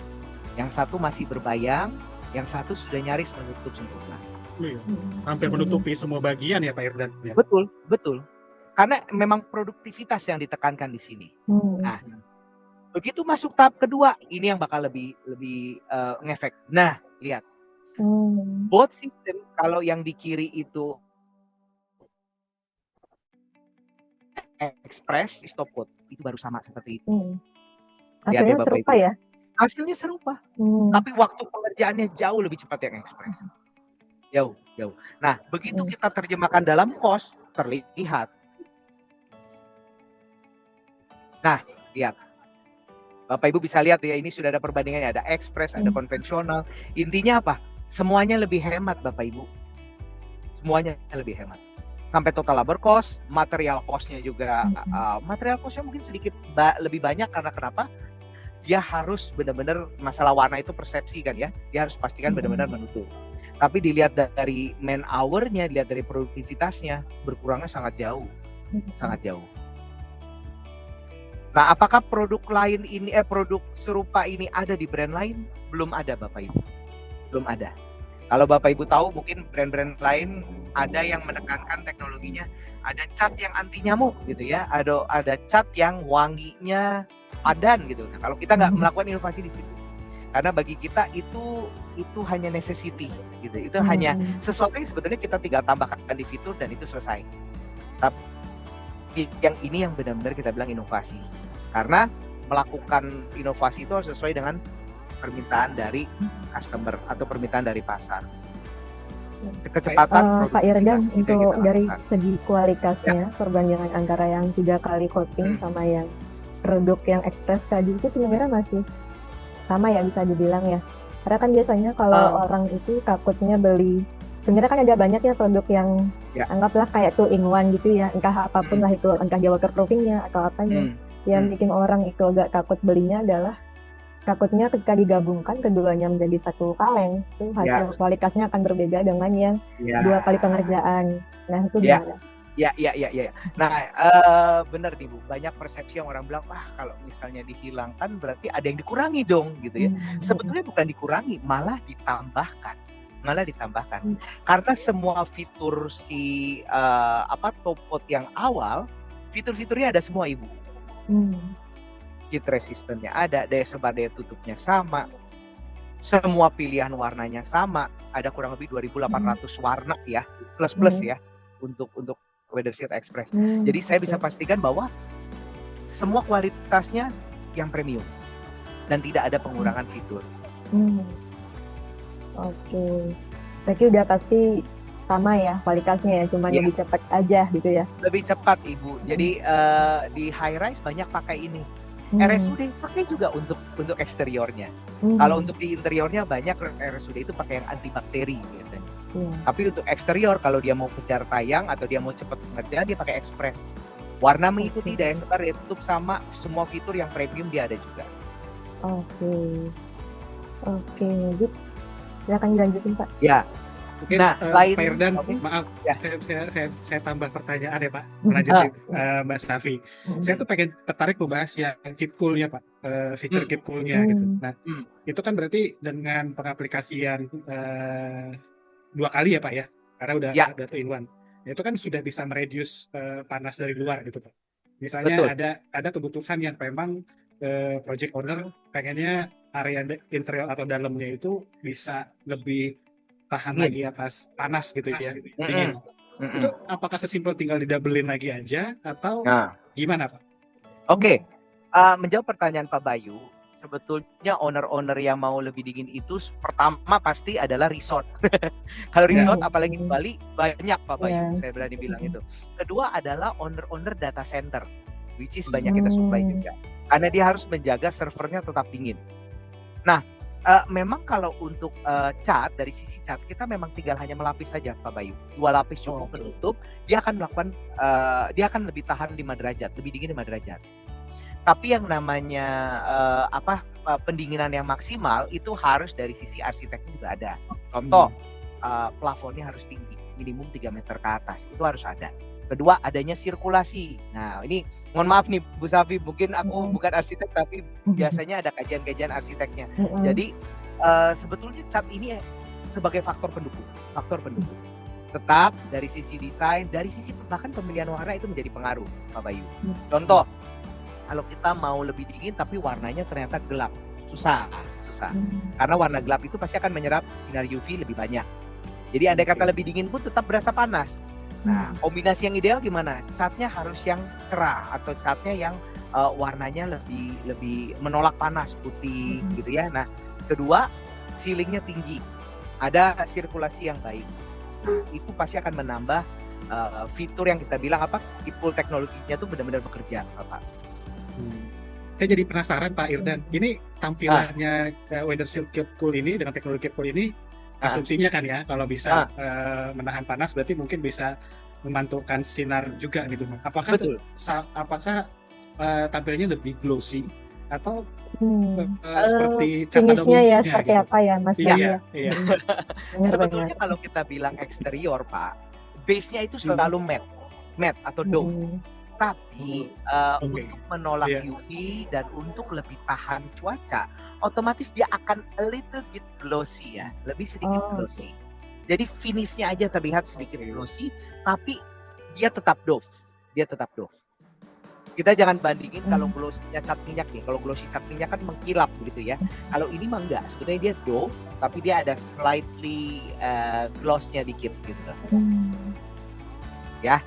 Yang satu masih berbayang, yang satu sudah nyaris menutup sempurna. Hampir menutupi semua bagian ya Pak Irdan. Ya. Betul, betul. Karena memang produktivitas yang ditekankan di sini. Nah, begitu masuk tahap kedua, ini yang bakal lebih ngefek. Nah, lihat. Both system, kalau yang di kiri itu Express, stop coat, itu baru sama seperti itu. Hasilnya serupa ya? Hasilnya serupa, tapi waktu pengerjaannya jauh lebih cepat yang Express. Jauh. Nah, begitu kita terjemahkan dalam cost, terlihat. Nah, lihat. Bapak Ibu bisa lihat ya, ini sudah ada perbandingannya, ada Express, ada konvensional. Intinya apa? Semuanya lebih hemat Bapak Ibu. Semuanya lebih hemat. Sampai total labor cost, material cost-nya juga, material cost-nya mungkin sedikit lebih banyak karena kenapa? Dia harus benar-benar masalah warna itu persepsi kan ya, dia harus pastikan benar-benar menutup. Tapi dilihat dari man hour-nya, dilihat dari produktivitasnya, berkurangnya sangat jauh. Nah, apakah produk lain ini, produk serupa ini ada di brand lain? Belum ada Bapak Ibu, belum ada. Kalau Bapak Ibu tahu mungkin brand-brand lain ada yang menekankan teknologinya, ada cat yang anti nyamuk gitu ya, ada cat yang wanginya padan gitu. Nah, kalau kita nggak melakukan inovasi di situ, karena bagi kita itu hanya necessity gitu, itu hanya sesuatu yang sebetulnya kita tinggal tambahkan di fitur dan itu selesai. Tapi yang ini yang benar-benar kita bilang inovasi, karena melakukan inovasi itu harus sesuai dengan permintaan dari customer atau permintaan dari pasar. Kecepatan Pak Irdan, untuk dari segi kualitasnya, perbandingan antara yang 3 kali coating sama yang produk yang Express tadi itu sebenarnya masih sama ya, bisa dibilang ya. Karena kan biasanya kalau orang itu takutnya beli, sebenarnya kan ada banyak ya produk yang anggaplah kayak 2-in-1 gitu ya, entah apapun lah itu, entah dia waterproofingnya atau apanya. Yang bikin orang itu agak takut belinya adalah takutnya ketika digabungkan keduanya menjadi satu kaleng, itu hasil kualitasnya akan berbeda dengan yang dua kali pengerjaan. Nah, itu gimana? Ya. Nah, benar nih Bu, banyak persepsi yang orang bilang, wah kalau misalnya dihilangkan berarti ada yang dikurangi dong gitu ya. Sebetulnya bukan dikurangi, malah ditambahkan. Karena semua fitur si Topot yang awal, fitur-fiturnya ada semua Ibu. Heat resistance-nya ada, daya sebar daya tutupnya sama, semua pilihan warnanya sama, ada kurang lebih 2.800 warna ya, plus ya untuk Weather Shield Express. Jadi saya bisa pastikan bahwa semua kualitasnya yang premium dan tidak ada pengurangan fitur. Oke, berarti udah pasti sama ya kualitasnya ya, cuman lebih cepat aja gitu ya. Lebih cepat Ibu. Jadi di high rise banyak pakai ini. RSUD pakai juga untuk eksteriornya. Kalau untuk di interiornya banyak RSUD itu pakai yang antibakteri biasanya. Tapi untuk eksterior kalau dia mau kejar tayang atau dia mau cepat pengerjaan dia pakai Express. Warna mengikuti, daya sebar, daya tutup sama, semua fitur yang premium dia ada juga. Oke, Gitu. Silakan dilanjutin Pak. Ya. Mungkin, nah, selain Pak Irdan, maaf, saya tambah pertanyaan ya Pak, melanjutkan Mbak Safi. Saya tuh pengen tertarik membahas yang keep cool-nya Pak, feature keep cool-nya gitu. Nah, itu kan berarti dengan pengaplikasian 2 kali ya Pak ya, karena udah 2-in-1. Itu kan sudah bisa mereduce panas dari luar gitu Pak. Misalnya ada kebutuhan yang memang project owner pengennya area interior atau dalamnya itu bisa lebih tahan lagi atas panas gitu ya, dingin. Itu apakah sesimpel tinggal didabelin lagi aja atau gimana Pak? Oke, menjawab pertanyaan Pak Bayu, sebetulnya owner-owner yang mau lebih dingin itu pertama pasti adalah resort. Kalau resort apalagi di Bali banyak Pak Bayu, saya berani bilang itu. Kedua adalah owner-owner data center, which is banyak kita supply juga. Karena dia harus menjaga servernya tetap dingin. Nah, memang kalau untuk cat, dari sisi cat kita memang tinggal hanya melapis saja Pak Bayu. 2 lapis cukup menutup, dia akan melakukan dia akan lebih tahan 5 derajat, lebih dingin 5 derajat. Tapi yang namanya pendinginan yang maksimal itu harus dari sisi arsiteknya juga ada. Contoh, plafonnya harus tinggi, minimum 3 meter ke atas, itu harus ada. Kedua, adanya sirkulasi. Nah, ini mohon maaf nih Bu Safi, mungkin aku bukan arsitek tapi biasanya ada kajian-kajian arsiteknya. Jadi sebetulnya cat ini sebagai faktor pendukung. Tetap dari sisi desain, dari sisi bahkan pemilihan warna itu menjadi pengaruh Pak Bayu. Contoh, kalau kita mau lebih dingin tapi warnanya ternyata gelap, susah. Karena warna gelap itu pasti akan menyerap sinar UV lebih banyak. Jadi andai kata lebih dingin pun tetap berasa panas. Nah, kombinasi yang ideal gimana? Catnya harus yang cerah atau catnya yang warnanya lebih menolak panas, putih gitu ya. Nah, kedua, ceilingnya tinggi, ada sirkulasi yang baik. Nah, itu pasti akan menambah fitur yang kita bilang keep cool teknologinya tuh benar-benar bekerja, Pak. Saya jadi penasaran Pak Irdan, ini tampilannya Weather Shield Keep Cool ini dengan teknologi Keep Cool ini asumsinya kan ya, kalau bisa menahan panas berarti mungkin bisa memantulkan sinar juga gitu. Apakah tampilannya lebih glossy atau seperti cat pada finishnya ya umumnya seperti gitu? apa ya Mas? Iya. Sebetulnya kalau kita bilang eksterior Pak, base-nya itu selalu matte atau doff. Tapi untuk menolak UV dan untuk lebih tahan cuaca, otomatis dia akan a little bit glossy ya, lebih sedikit glossy. Jadi finishnya aja terlihat sedikit glossy, tapi dia tetap doff. Kita jangan bandingin kalau glossy-nya cat minyak nih. Kalau glossy cat minyak kan mengkilap gitu ya. Kalau ini mah enggak, sebetulnya dia doff, tapi dia ada slightly gloss-nya dikit gitu. Ya.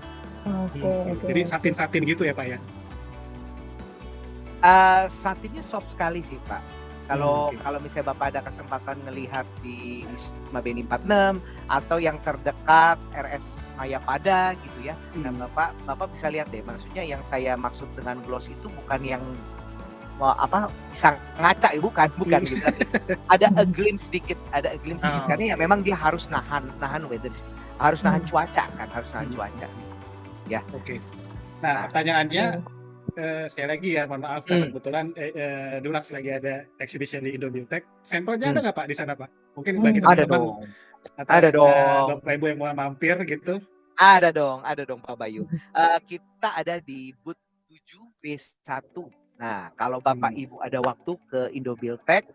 Oke. Jadi satin-satin gitu ya Pak ya? Satinnya soft sekali sih Pak. Kalau misalnya Bapak ada kesempatan ngelihat di Wisma Beni 46 atau yang terdekat RS Mayapada gitu ya. Nah, Bapak bisa lihat deh, maksudnya yang saya maksud dengan gloss itu bukan yang bisa ngaca ya, bukan gitu. Ada a glimpse sedikit karena ya memang dia harus nahan weather, harus nahan cuaca kan, harus nahan cuaca. Ya. Oke. Nah, pertanyaannya sekali lagi ya, mohon maaf karena Hmm, kebetulan Dulux lagi ada exhibition di Indobuildtech. Sampelnya ada hmm. nggak Pak di sana Pak? Mungkin bagi Ada teman-teman dong, atau ada dong. Bapak Ibu yang mau mampir gitu. Ada dong Pak Bayu. Kita ada di booth 7B1. Nah, kalau Bapak Hmm. Ibu ada waktu ke Indobuildtech,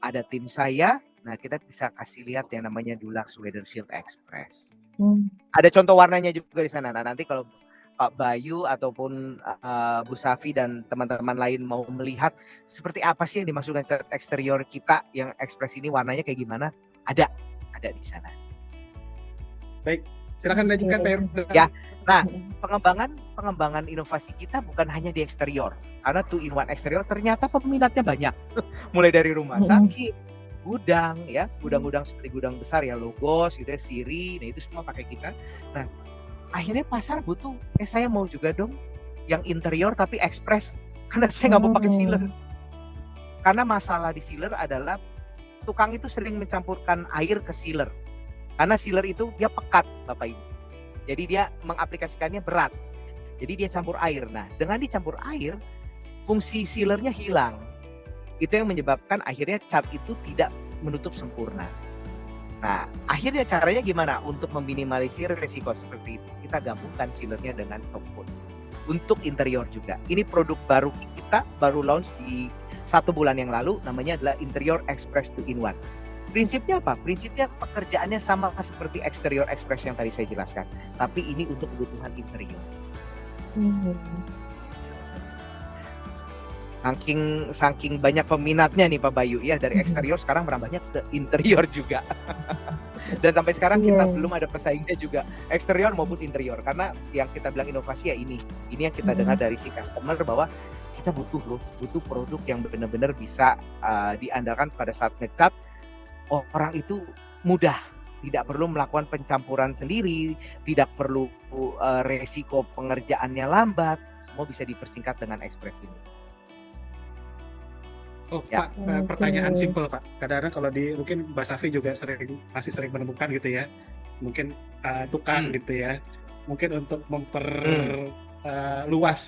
ada tim saya. Nah, kita bisa kasih lihat yang namanya Dulux Weather Shield Express. Hmm. Ada contoh warnanya juga di sana. Nah, nanti kalau Pak Bayu ataupun Bu Safi dan teman-teman lain mau melihat seperti apa sih yang dimaksudkan cat eksterior kita yang Express ini warnanya kayak gimana, ada di sana. Baik, silakan lanjutkan Pak Heru. Ya. Nah, pengembangan inovasi kita bukan hanya di eksterior. Karena 2-in-1 eksterior ternyata peminatnya banyak. Mulai dari rumah sakit, gudang ya, gudang-gudang seperti gudang besar ya, Logos gitu ya, Siri, nah itu semua pakai kita. Nah, akhirnya pasar butuh, saya mau juga dong yang interior tapi Express. Karena saya nggak mau pakai sealer. Karena masalah di sealer adalah tukang itu sering mencampurkan air ke sealer. Karena sealer itu dia pekat, Bapak Ibu. Jadi dia mengaplikasikannya berat. Jadi dia campur air. Nah, dengan dicampur air, fungsi sealernya hilang. Itu yang menyebabkan akhirnya cat itu tidak menutup sempurna. Nah, akhirnya caranya gimana? Untuk meminimalisir resiko seperti itu, kita gabungkan sealernya dengan top coat. Untuk interior juga. Ini produk baru kita, baru launch di 1 bulan yang lalu, namanya adalah Interior Express 2-in-1. Prinsipnya apa? Prinsipnya pekerjaannya sama seperti Exterior Express yang tadi saya jelaskan. Tapi ini untuk kebutuhan interior. Saking banyak peminatnya nih Pak Bayu ya, dari eksterior sekarang merambahnya ke interior juga. Dan sampai sekarang kita belum ada pesaingnya juga, eksterior maupun interior. Karena yang kita bilang inovasi ya ini yang kita dengar dari si customer, bahwa kita butuh produk yang benar-benar bisa diandalkan pada saat ngecat. Orang itu mudah, tidak perlu melakukan pencampuran sendiri, tidak perlu resiko pengerjaannya lambat, semua bisa dipersingkat dengan Express ini. Oh Ya. Pak, pertanyaan simpel Pak. Kadang-kadang kalau mungkin Mbak Safi juga masih sering menemukan gitu ya, mungkin tukang gitu ya, mungkin untuk luas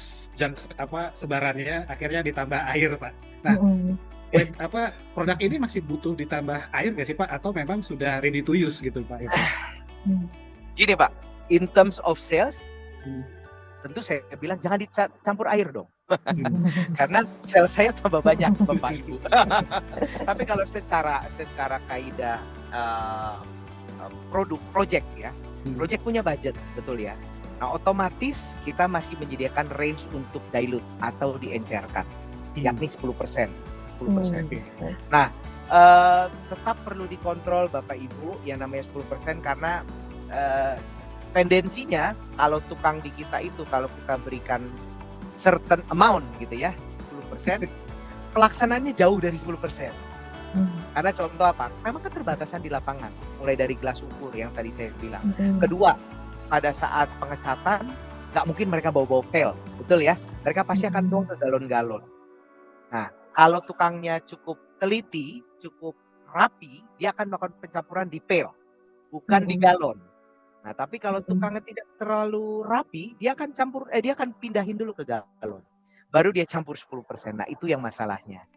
sebarannya, akhirnya ditambah air Pak. Nah, produk ini masih butuh ditambah air nggak sih Pak? Atau memang sudah ready to use gitu Pak? Gini Pak, in terms of sales, tentu saya bilang jangan dicampur air dong. Karena sales saya tambah banyak Bapak Ibu. Tapi kalau secara kaidah project ya, project punya budget, betul ya. Nah, otomatis kita masih menyediakan range untuk dilute atau diencerkan, yakni 10%. Nah, tetap perlu dikontrol Bapak Ibu yang namanya 10%, karena tendensinya kalau tukang di kita itu, kalau kita berikan certain amount gitu ya, 10%, pelaksanaannya jauh dari 10%. Karena contoh apa? Memang keterbatasan di lapangan, mulai dari gelas ukur yang tadi saya bilang. Kedua, pada saat pengecatan nggak mungkin mereka bawa pail, betul ya? Mereka pasti akan tuang ke galon-galon. Nah, kalau tukangnya cukup teliti, cukup rapi, dia akan melakukan pencampuran di pail, bukan di galon. Nah, tapi kalau tukangnya tidak terlalu rapi, dia akan pindahin dulu ke galon. Baru dia campur 10%. Nah, itu yang masalahnya.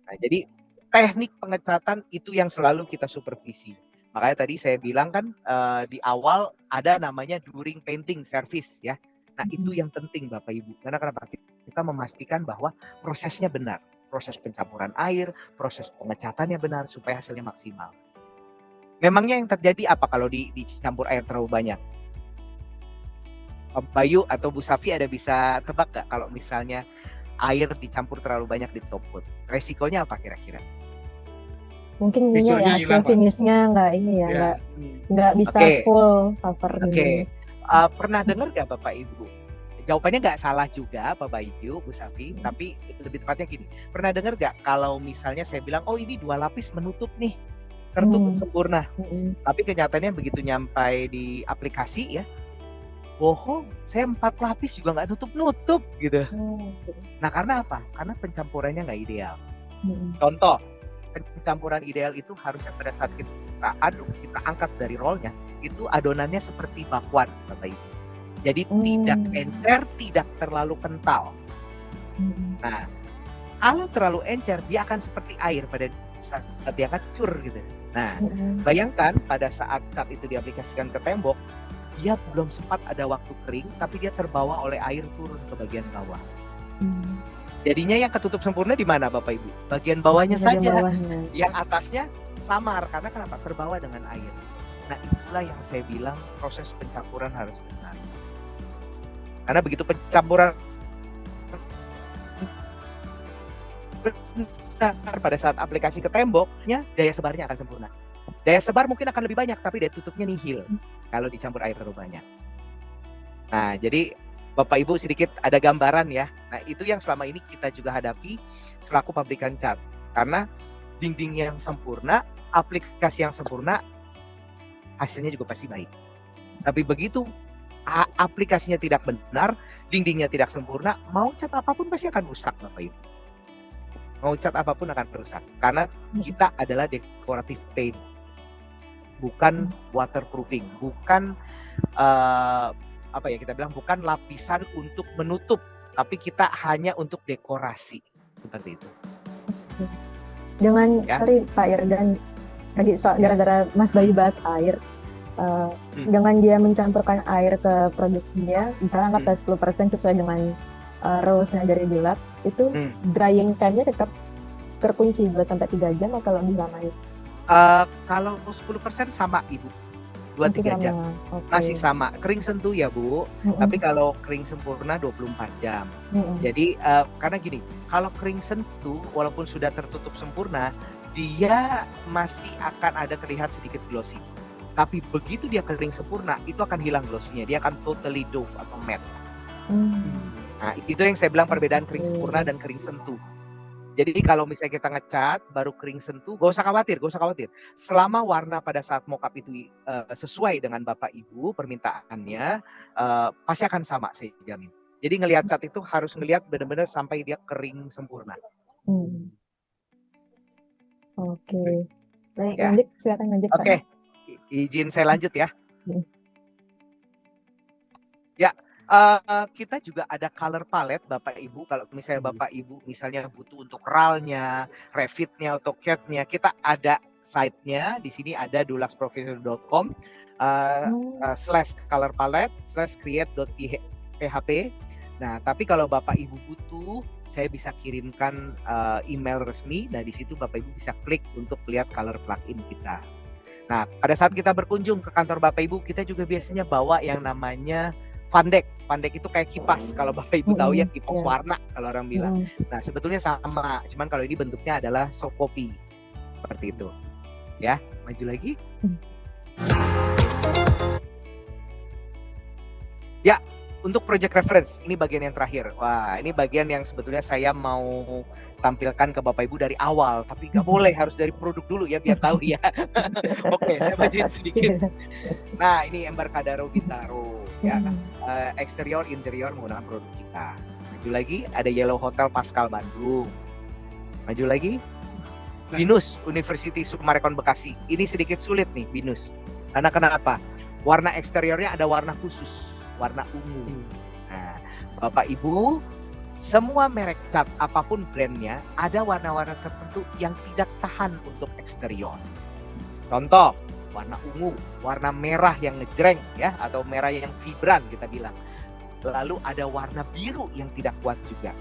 Nah, jadi teknik pengecatan itu yang selalu kita supervisi. Makanya tadi saya bilang kan di awal ada namanya during painting service ya. Nah, itu yang penting Bapak Ibu. Karena kenapa? Kita memastikan bahwa prosesnya benar. Proses pencampuran air, proses pengecatannya benar supaya hasilnya maksimal. Memangnya yang terjadi apa kalau dicampur air terlalu banyak? Pak Bayu atau Bu Safi ada bisa tebak gak kalau misalnya air dicampur terlalu banyak di top coat? Resikonya apa kira-kira? Mungkin ini ya, hasil finishnya nggak bisa full cover. Pernah dengar gak Bapak Ibu? Jawabannya nggak salah juga Pak Bayu, Bu Safi, tapi lebih tepatnya gini. Pernah dengar gak kalau misalnya saya bilang, oh ini 2 lapis menutup nih, tertutup sempurna. Tapi kenyataannya begitu nyampai di aplikasi ya, bohong, saya 4 lapis juga nggak nutup-nutup gitu. Nah, karena apa? Karena pencampurannya nggak ideal. Contoh, pencampuran ideal itu harusnya pada saat kita aduk, kita angkat dari rollnya, itu adonannya seperti bakwan Bapak Ibu. Jadi tidak encer, tidak terlalu kental. Nah, kalau terlalu encer, dia akan seperti air pada saat dia hancur gitu. Nah, bayangkan pada saat cat itu diaplikasikan ke tembok, dia belum sempat ada waktu kering, tapi dia terbawa oleh air turun ke bagian bawah. Jadinya yang ketutup sempurna di mana Bapak Ibu? Bagian bawahnya saja. Yang atasnya samar, karena kenapa? Terbawa dengan air. Nah, itulah yang saya bilang proses pencampuran harus benar. Karena begitu pencampuran benar pada saat aplikasi ke temboknya, daya sebarnya akan sempurna. Daya sebar mungkin akan lebih banyak, tapi daya tutupnya nihil kalau dicampur air terlalu banyak. Nah, jadi Bapak Ibu sedikit ada gambaran ya. Nah, itu yang selama ini kita juga hadapi selaku pabrikan cat. Karena dinding yang sempurna, aplikasi yang sempurna, hasilnya juga pasti baik. Tapi begitu aplikasinya tidak benar, dindingnya tidak sempurna, mau cat apapun pasti akan rusak Bapak Ibu. Mau cat apapun akan rusak. Karena kita adalah decorative paint, bukan waterproofing, bukan kita bilang bukan lapisan untuk menutup, tapi kita hanya untuk dekorasi seperti itu. Dengan sorry Pak Irdan, tadi gara-gara Mas Bayu bahas air, dengan dia mencampurkan air ke produknya, misalnya anggap 10% sesuai dengan rules-nya dari Dulux, itu drying time-nya tetap terkunci 2-3 jam atau lebih lama? Kalau 10% sama Ibu, 2-3 jam. Masih sama. Kering sentuh ya Bu, tapi kalau kering sempurna 24 jam. Jadi karena gini, kalau kering sentuh walaupun sudah tertutup sempurna, dia masih akan ada terlihat sedikit glossy. Tapi begitu dia kering sempurna, itu akan hilang glossy-nya. Dia akan totally doff atau matte. Nah, itu yang saya bilang perbedaan kering sempurna dan kering sentuh. Jadi kalau misalnya kita ngecat baru kering sentuh, gak usah khawatir. Selama warna pada saat mockup itu sesuai dengan Bapak Ibu permintaannya, pasti akan sama, saya jamin. Jadi ngelihat cat itu harus ngelihat benar-benar sampai dia kering sempurna. Oke. Baik, Ya. silakan lanjut Pak. Oke, izin saya lanjut ya. Ya. Kita juga ada color palette Bapak Ibu. Kalau misalnya Bapak Ibu misalnya butuh untuk RAL-nya, Revit-nya, AutoCAD-nya, kita ada site-nya. Di sini ada duluxprofessional.com /color palette /create.php. Nah, tapi kalau Bapak Ibu butuh, saya bisa kirimkan email resmi. Nah, di situ Bapak Ibu bisa klik untuk lihat color plugin kita. Nah, pada saat kita berkunjung ke kantor Bapak Ibu, kita juga biasanya bawa yang namanya Fundek. Fundek itu kayak kipas. Kalau Bapak Ibu tahu ya, kipas warna kalau orang bilang. Nah, sebetulnya sama. Cuman kalau ini bentuknya adalah soft copy. Seperti itu. Ya, maju lagi. Ya, untuk project reference, ini bagian yang terakhir. Wah, ini bagian yang sebetulnya saya mau tampilkan ke Bapak Ibu dari awal. Tapi nggak boleh, harus dari produk dulu ya, biar tahu ya. Oke, saya bajuin sedikit. Nah, ini Embarcadero Bintaro. Ya, eksterior interior menggunakan produk kita. Maju lagi, ada Yellow Hotel Pascal Bandung. Maju lagi, Binus University Sukmarekon Bekasi. Ini sedikit sulit nih Binus. Karena kenapa? Warna eksteriornya ada warna khusus, warna ungu. Nah, Bapak Ibu, semua merek cat apapun brandnya ada warna-warna tertentu yang tidak tahan untuk eksterior. Contoh, warna ungu, warna merah yang ngejreng ya, atau merah yang vibran kita bilang. Lalu ada warna biru yang tidak kuat juga.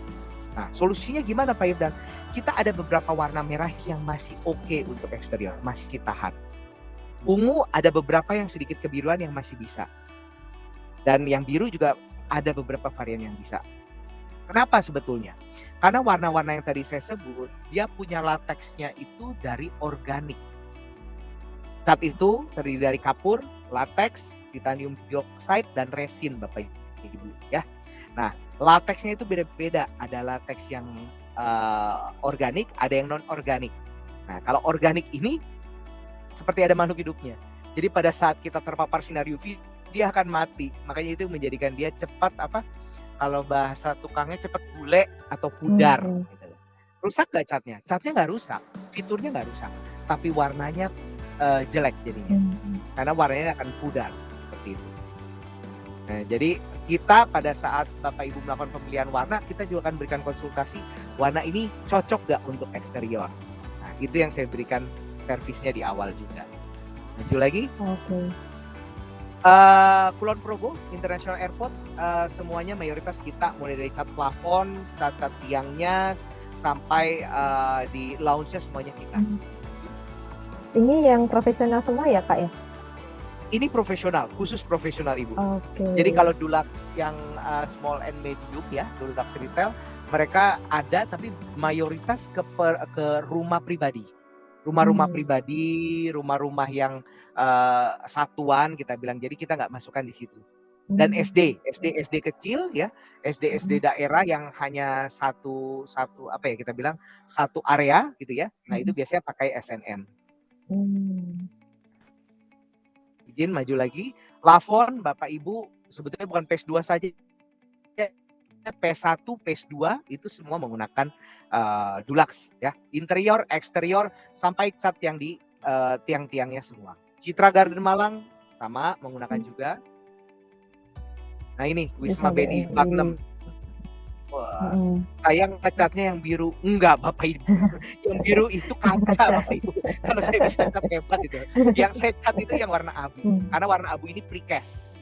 Nah, solusinya gimana Pak Irdan? Kita ada beberapa warna merah yang masih oke untuk eksterior, masih tahan. Ungu ada beberapa yang sedikit kebiruan yang masih bisa. Dan yang biru juga ada beberapa varian yang bisa. Kenapa sebetulnya? Karena warna-warna yang tadi saya sebut, dia punya lateksnya itu dari organik. Cat itu terdiri dari kapur, lateks, titanium dioxide, dan resin Bapak Ibu ya. Nah, lateksnya itu beda-beda. Ada lateks yang organik, ada yang non-organik. Nah, kalau organik ini seperti ada makhluk hidupnya. Jadi pada saat kita terpapar sinar UV, dia akan mati. Makanya itu menjadikan dia cepat kalau bahasa tukangnya cepat bule atau pudar. Gitu. Rusak nggak catnya? Catnya nggak rusak, fiturnya nggak rusak, tapi warnanya jelek jadinya. Karena warnanya akan pudar seperti itu. Nah, jadi kita pada saat Bapak Ibu melakukan pemilihan warna, kita juga akan berikan konsultasi, warna ini cocok nggak untuk eksterior. Nah, itu yang saya berikan servisnya di awal juga. Maju lagi. Oke. Kulon Progo International Airport, semuanya mayoritas kita mulai dari cat plafon, cat tiangnya, sampai di lounge-nya semuanya kita. Ini yang profesional semua ya Kak ya? Ini profesional, khusus profesional Ibu. Oke. Jadi kalau Dulux yang small and medium ya, Dulux retail, mereka ada tapi mayoritas ke rumah pribadi. Rumah-rumah pribadi, rumah-rumah yang satuan kita bilang. Jadi kita nggak masukkan di situ. Dan SD kecil ya, SD daerah yang hanya satu apa ya kita bilang satu area gitu ya. Nah itu biasanya pakai SNM. Izin maju lagi. Plafon Bapak Ibu sebetulnya bukan PS2 saja. PS1, PS2 itu semua menggunakan Dulux ya. Interior, eksterior sampai cat yang di tiang-tiangnya semua. Citra Garden Malang sama menggunakan juga. Nah ini Wisma BNI 46. Wah, saya ngecatnya yang biru. Enggak Bapak Ibu. Yang biru itu kaca Bapak Ibu. Kalau saya bisa cat hebat itu. Yang saya cat itu yang warna abu. Karena warna abu ini precast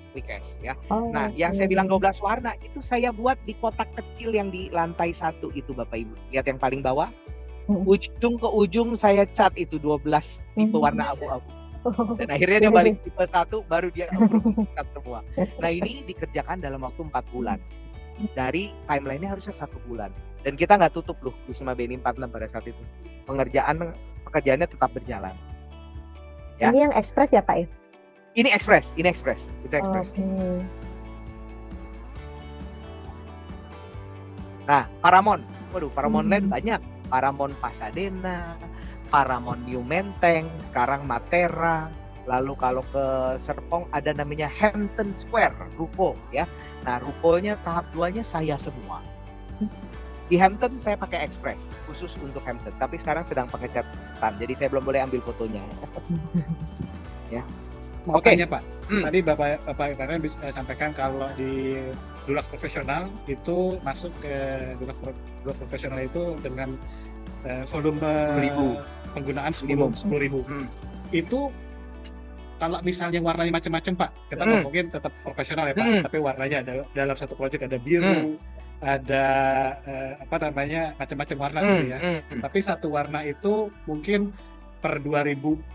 ya. Nah, yang saya bilang 12 warna itu saya buat di kotak kecil yang di lantai 1 itu Bapak Ibu. Lihat yang paling bawah. Ujung ke ujung saya cat itu 12 tipe warna abu-abu. Dan akhirnya dia balik tipe 1 baru dia approve cat semua. Nah, ini dikerjakan dalam waktu 4 bulan. Dari timeline-nya harusnya 1 bulan. Dan kita nggak tutup loh Wisma BNI 46 pada saat itu. Pekerjaannya tetap berjalan. Ya. Ini yang ekspres ya Pak ya? Ini ekspres. Itu ekspres. Nah, Paramount. Waduh, Paramount Land banyak. Paramount Pasadena, Paramount New Menteng, sekarang Matera. Lalu kalau ke Serpong ada namanya Hampton Square, ruko ya. Nah, rukonya tahap 2-nya saya semua. Di Hampton saya pakai Express, khusus untuk Hampton. Tapi sekarang sedang pakai catatan, jadi saya belum boleh ambil fotonya. Ya. Mau Oke. tanya Pak, tadi Bapak kemarin bisa sampaikan kalau di Dulux profesional itu masuk ke Dulux profesional itu dengan volume 10.000. penggunaan minimum 10.000. Itu kalau misalnya warnanya macam-macam Pak, kita ngomongin tetap profesional ya Pak, tapi warnanya ada dalam satu proyek ada biru, ada macam-macam warna gitu ya. Tapi satu warna itu mungkin per 2.000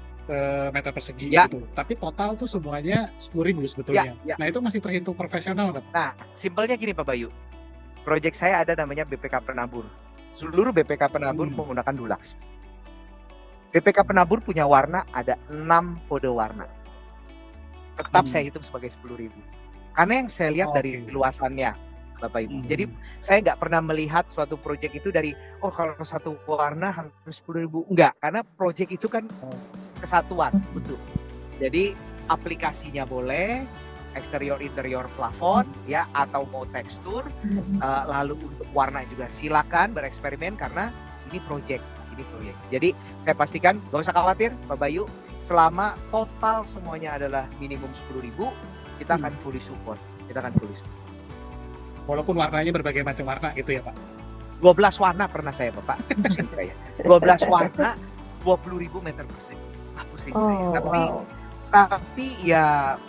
meter persegi gitu. Tapi total tuh semuanya 10.000 sebetulnya. Nah itu masih terhitung profesional Pak. Nah, simpelnya gini Pak Bayu. Proyek saya ada namanya BPK Penabur. Seluruh BPK Penabur menggunakan Dulux. BPK Penabur punya warna ada 6 kode warna. Tetap saya hitung sebagai 10.000. Karena yang saya lihat dari luasannya, Bapak Ibu. Jadi saya nggak pernah melihat suatu proyek itu dari kalau satu warna harus 10.000. Enggak, karena proyek itu kan kesatuan, betul. Jadi aplikasinya boleh, eksterior interior plafon ya, atau mau tekstur, lalu untuk warna juga silakan bereksperimen karena ini proyek. Jadi saya pastikan gak usah khawatir Pak Bayu, selama total semuanya adalah minimum 10.000, kita akan fully support. Walaupun warnanya berbagai macam warna gitu ya Pak. 12 warna pernah saya Bapak. Pusing saya. 12 warna 20.000 meter persegi. Pusing saya. Tapi ya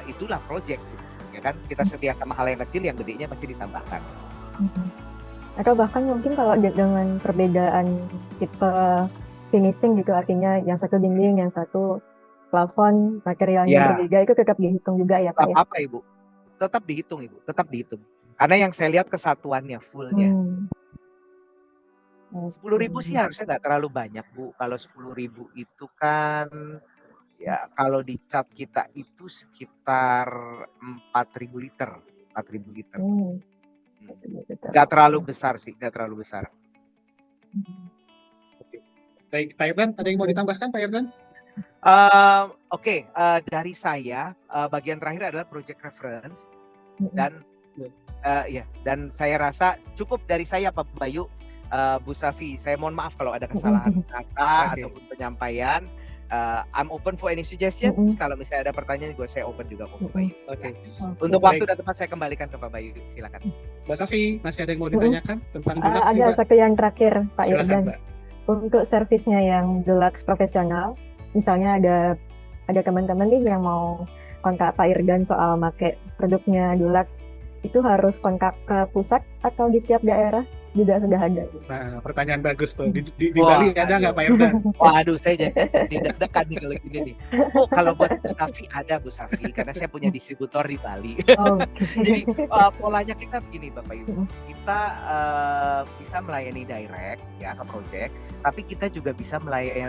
itulah project ya kan, kita setia sama hal yang kecil, yang gedenya pasti ditambahkan. Atau bahkan mungkin kalau dengan perbedaan tipe finishing gitu, artinya yang satu dinding, yang satu plafon, materialnya berbeda, itu tetap dihitung juga ya Pak ya? Apa Ibu? Tetap dihitung Ibu, tetap dihitung. Karena yang saya lihat kesatuannya fullnya. 10.000 sih harusnya nggak terlalu banyak Bu. Kalau 10.000 itu kan ya kalau di cat kita itu sekitar 4.000 liter. Nggak terlalu besar sih, nggak terlalu besar. Baik, Pak Irdan, ada yang mau ditambahkan Pak Irdan? Oke, dari saya bagian terakhir adalah project reference dan dan saya rasa cukup dari saya Pak Bayu. Bu Safi, saya mohon maaf kalau ada kesalahan kata ataupun penyampaian. I'm open for any suggestions. Mm-mm. Kalau misalnya ada pertanyaan, saya open juga kok, Pak Mm-mm. Bayu. Oke. Oke. Untuk waktu Baik. dan tempat saya kembalikan ke Pak Bayu. Silakan. Mbak Safi, masih ada yang mau Mm-mm. ditanyakan tentang Dulux nih, Ada Mbak? satu yang terakhir, Pak Silakan, Irdan. Mbak. Untuk servisnya yang Dulux profesional, misalnya ada teman-teman nih yang mau kontak Pak Irdan soal make produknya Dulux, itu harus kontak ke pusat atau di tiap daerah juga sudah ada? Nah, pertanyaan bagus tuh. Di Wah, Bali ada nggak aduh. Pak Irdan? Waduh, saya jadi deg-degan nih kalau gini nih. Oh, kalau buat Bu Safi ada Bu Safi, karena saya punya distributor di Bali. Jadi polanya kita begini Bapak Ibu, kita bisa melayani direct ya ke project, tapi kita juga bisa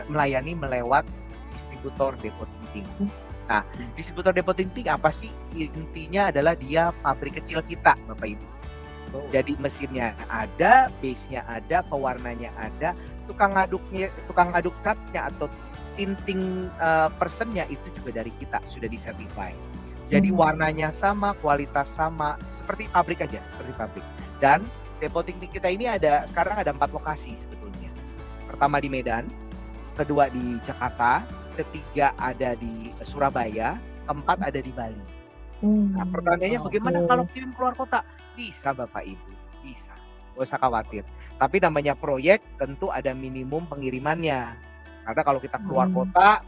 melayani melewat distributor depot tinting. Nah, distributor depot tinting apa sih? Intinya adalah dia pabrik kecil kita Bapak Ibu. Jadi mesinnya ada, base-nya ada, pewarnanya ada, tukang aduk catnya atau tinting personnya itu juga dari kita, sudah disertify. Jadi warnanya sama, kualitas sama, seperti pabrik aja, seperti pabrik. Dan depot tinting kita ini sekarang ada 4 lokasi sebetulnya. Pertama di Medan, kedua di Jakarta, ketiga ada di Surabaya, keempat ada di Bali. Nah, pertanyaannya bagaimana kalau kirim keluar kota? Bisa Bapak Ibu, bisa. Gak usah khawatir. Tapi namanya proyek tentu ada minimum pengirimannya. Karena kalau kita keluar kota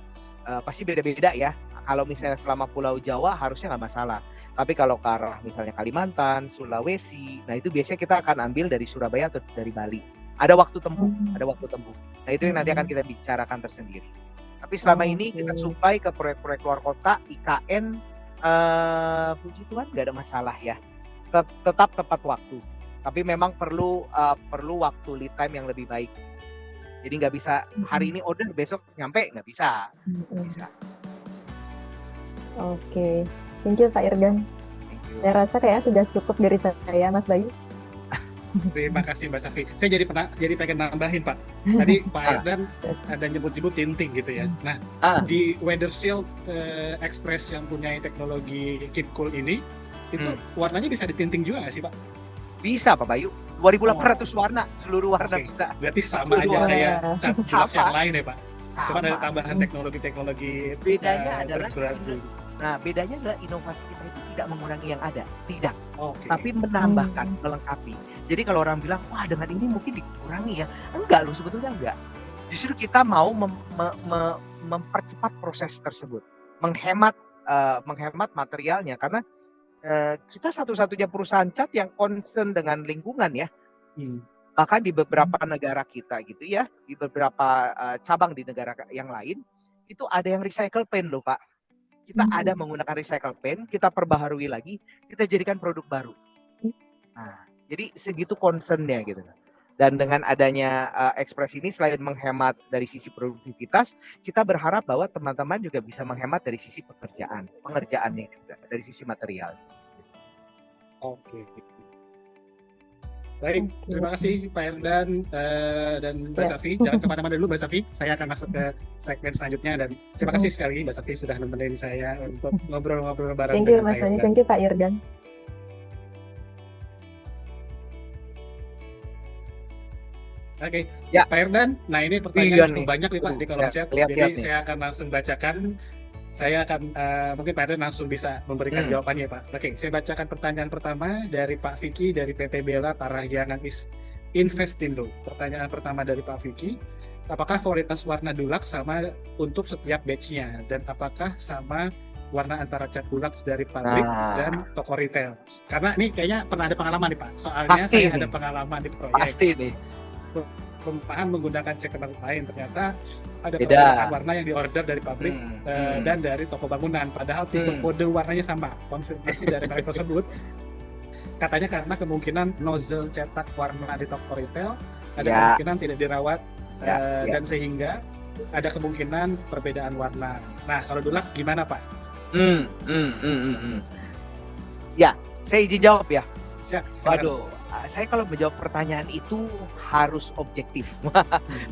pasti beda-beda ya. Kalau misalnya selama Pulau Jawa harusnya nggak masalah. Tapi kalau ke arah misalnya Kalimantan, Sulawesi, nah itu biasanya kita akan ambil dari Surabaya atau dari Bali. Ada waktu tempuh, Nah itu yang nanti akan kita bicarakan tersendiri. Tapi selama ini kita supply ke proyek-proyek luar kota, IKN, puji Tuhan nggak ada masalah ya. Tetap tepat waktu. Tapi memang perlu waktu lead time yang lebih baik. Jadi nggak bisa hari ini order besok nyampe, nggak bisa. Bisa. Oke, thank you Pak Irdan. Thank you. Saya rasa kayaknya sudah cukup dari saya, Mas Bayu. Terima kasih Mbak Safi. Saya jadi pengen nambahin Pak. Tadi Pak Irdan ada nyebut-nyebut tinting gitu ya. Nah, di Weather Shield Express yang punya teknologi Keep Cool ini, itu warnanya bisa ditinting juga nggak sih Pak? Bisa Pak Bayu. 2.800 warna, seluruh warna Oke. bisa. Berarti sama aja Wah. kayak cat jelas yang Sama. lain ya Pak? Cuma ada Sama. tambahan teknologi-teknologi Bedanya adalah terbaru. Nah, bedanya adalah inovasi kita itu tidak mengurangi yang ada, tidak, Oke. tapi menambahkan, melengkapi. Jadi kalau orang bilang, wah dengan ini mungkin dikurangi ya, enggak loh, sebetulnya enggak. Justru kita mau mempercepat proses tersebut, menghemat materialnya, karena kita satu-satunya perusahaan cat yang concern dengan lingkungan ya. Bahkan di beberapa negara kita gitu ya, di beberapa cabang di negara yang lain itu ada yang recycle pen loh Pak. Kita ada menggunakan recycle pen, kita perbaharui lagi, kita jadikan produk baru. Nah, jadi segitu concernnya gitu. Dan dengan adanya Express ini selain menghemat dari sisi produktivitas, kita berharap bahwa teman-teman juga bisa menghemat dari sisi pengerjaannya juga, dari sisi material. Oke. Baik, terima kasih Pak Irdan dan Mbak Safi. Jangan kemana-mana dulu Mbak Safi. Saya akan masuk ke segmen selanjutnya dan terima kasih sekali Mbak Safi sudah nemenin saya untuk ngobrol-ngobrol bareng Thank you dengan Mas Pak Bayu, Irdan. thank you Pak Irdan. Oke, Ya. Pak Irdan. Nah ini Iya pertanyaan cukup nih. banyak nih Pak di kolom chat. Lihat Jadi nih. saya akan langsung bacakan. Saya akan mungkin Pak Irdan langsung bisa memberikan jawabannya Pak. Oke, saya bacakan pertanyaan pertama dari Pak Vicky dari PT Bella Parahyangan Investindo. Pertanyaan pertama dari Pak Vicky, apakah kualitas warna Dulux sama untuk setiap batch-nya dan apakah sama warna antara cat Dulux dari pabrik dan toko retail? Karena ini kayaknya pernah ada pengalaman nih Pak. Soalnya Pasti saya nih. ada pengalaman di proyek. Pasti nih. Perumpamaan menggunakan cat lain, ternyata ada Beda. perbedaan warna yang diorder dari pabrik Hmm. dan dari toko bangunan. Padahal tipe kode warnanya sama. Konfirmasi dari mereka tersebut katanya karena kemungkinan nozzle cetak warna di toko retail ada Ya. kemungkinan tidak dirawat Ya. dan sehingga ada kemungkinan perbedaan warna. Nah, kalau Dulux gimana Pak? Ya, saya izin jawab ya. Silakan. Waduh, saya kalau menjawab pertanyaan itu harus objektif.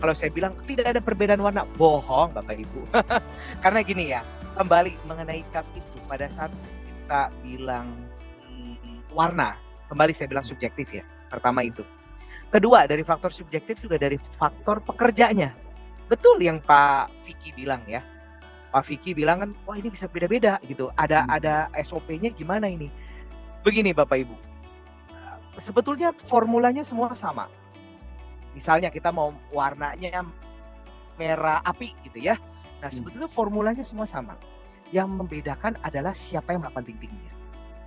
Kalau saya bilang tidak ada perbedaan warna, bohong Bapak Ibu. Karena gini ya, kembali mengenai cat itu pada saat kita bilang warna, kembali saya bilang subjektif ya. Pertama itu. Kedua, dari faktor subjektif juga dari faktor pekerjanya. betul yang Pak Vicky bilang ya. Pak Vicky bilang kan, wah ini bisa beda-beda gitu. Ada SOP-nya gimana ini? Begini Bapak Ibu, sebetulnya formulanya semua sama. Misalnya kita mau warnanya merah api gitu ya. Nah sebetulnya formulanya semua sama. Yang membedakan adalah siapa yang melakukan tintingnya.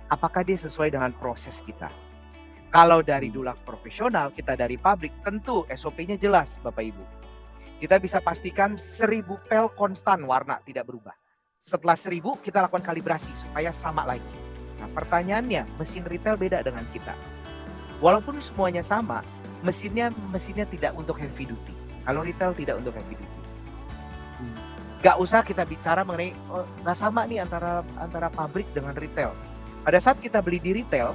Apakah dia sesuai dengan proses kita. Kalau dari Dulux profesional, kita dari pabrik, tentu SOP-nya jelas Bapak Ibu. Kita bisa pastikan 1000 pel konstan warna tidak berubah. Setelah 1000 kita lakukan kalibrasi supaya sama lagi. Nah pertanyaannya, mesin retail beda dengan kita. Walaupun semuanya sama, mesinnya tidak untuk heavy duty. Kalau retail tidak untuk heavy duty. Gak usah kita bicara mengenai nggak sama nih antara pabrik dengan retail. Pada saat kita beli di retail,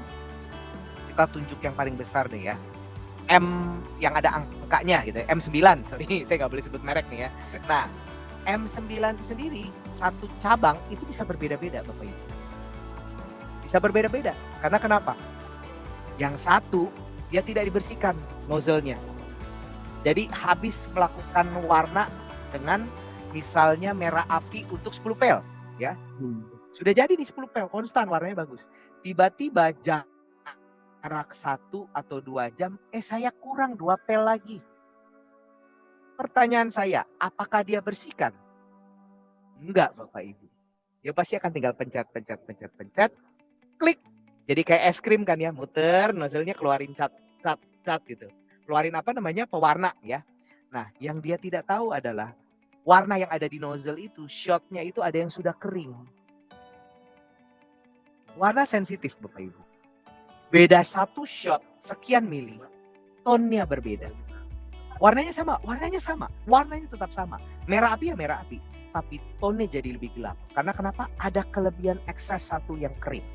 kita tunjuk yang paling besar nih ya. M yang ada angkanya gitu ya, M9, sorry saya nggak boleh sebut merek nih ya. Nah, M9 sendiri, satu cabang itu bisa berbeda-beda Bapak Ibu. Bisa berbeda-beda, karena kenapa? Yang satu, dia tidak dibersihkan nozzle-nya. Jadi habis melakukan warna dengan misalnya merah api untuk 10 pel ya. Sudah jadi di 10 pel, konstan warnanya bagus. Tiba-tiba jarak 1 atau 2 jam, saya kurang 2 pel lagi. Pertanyaan saya, apakah dia bersihkan? Enggak Bapak Ibu. Dia pasti akan tinggal pencet, klik. Jadi kayak es krim kan ya, muter, nozzle-nya keluarin cat gitu. Keluarin apa namanya, pewarna ya. Nah, yang dia tidak tahu adalah warna yang ada di nozzle itu, shotnya itu ada yang sudah kering. Warna sensitif Bapak Ibu. Beda satu shot sekian mili, tonnya berbeda. Warnanya sama, warnanya tetap sama. Merah api ya merah api, tapi tonnya jadi lebih gelap. Karena kenapa? Ada kelebihan ekses satu yang kering.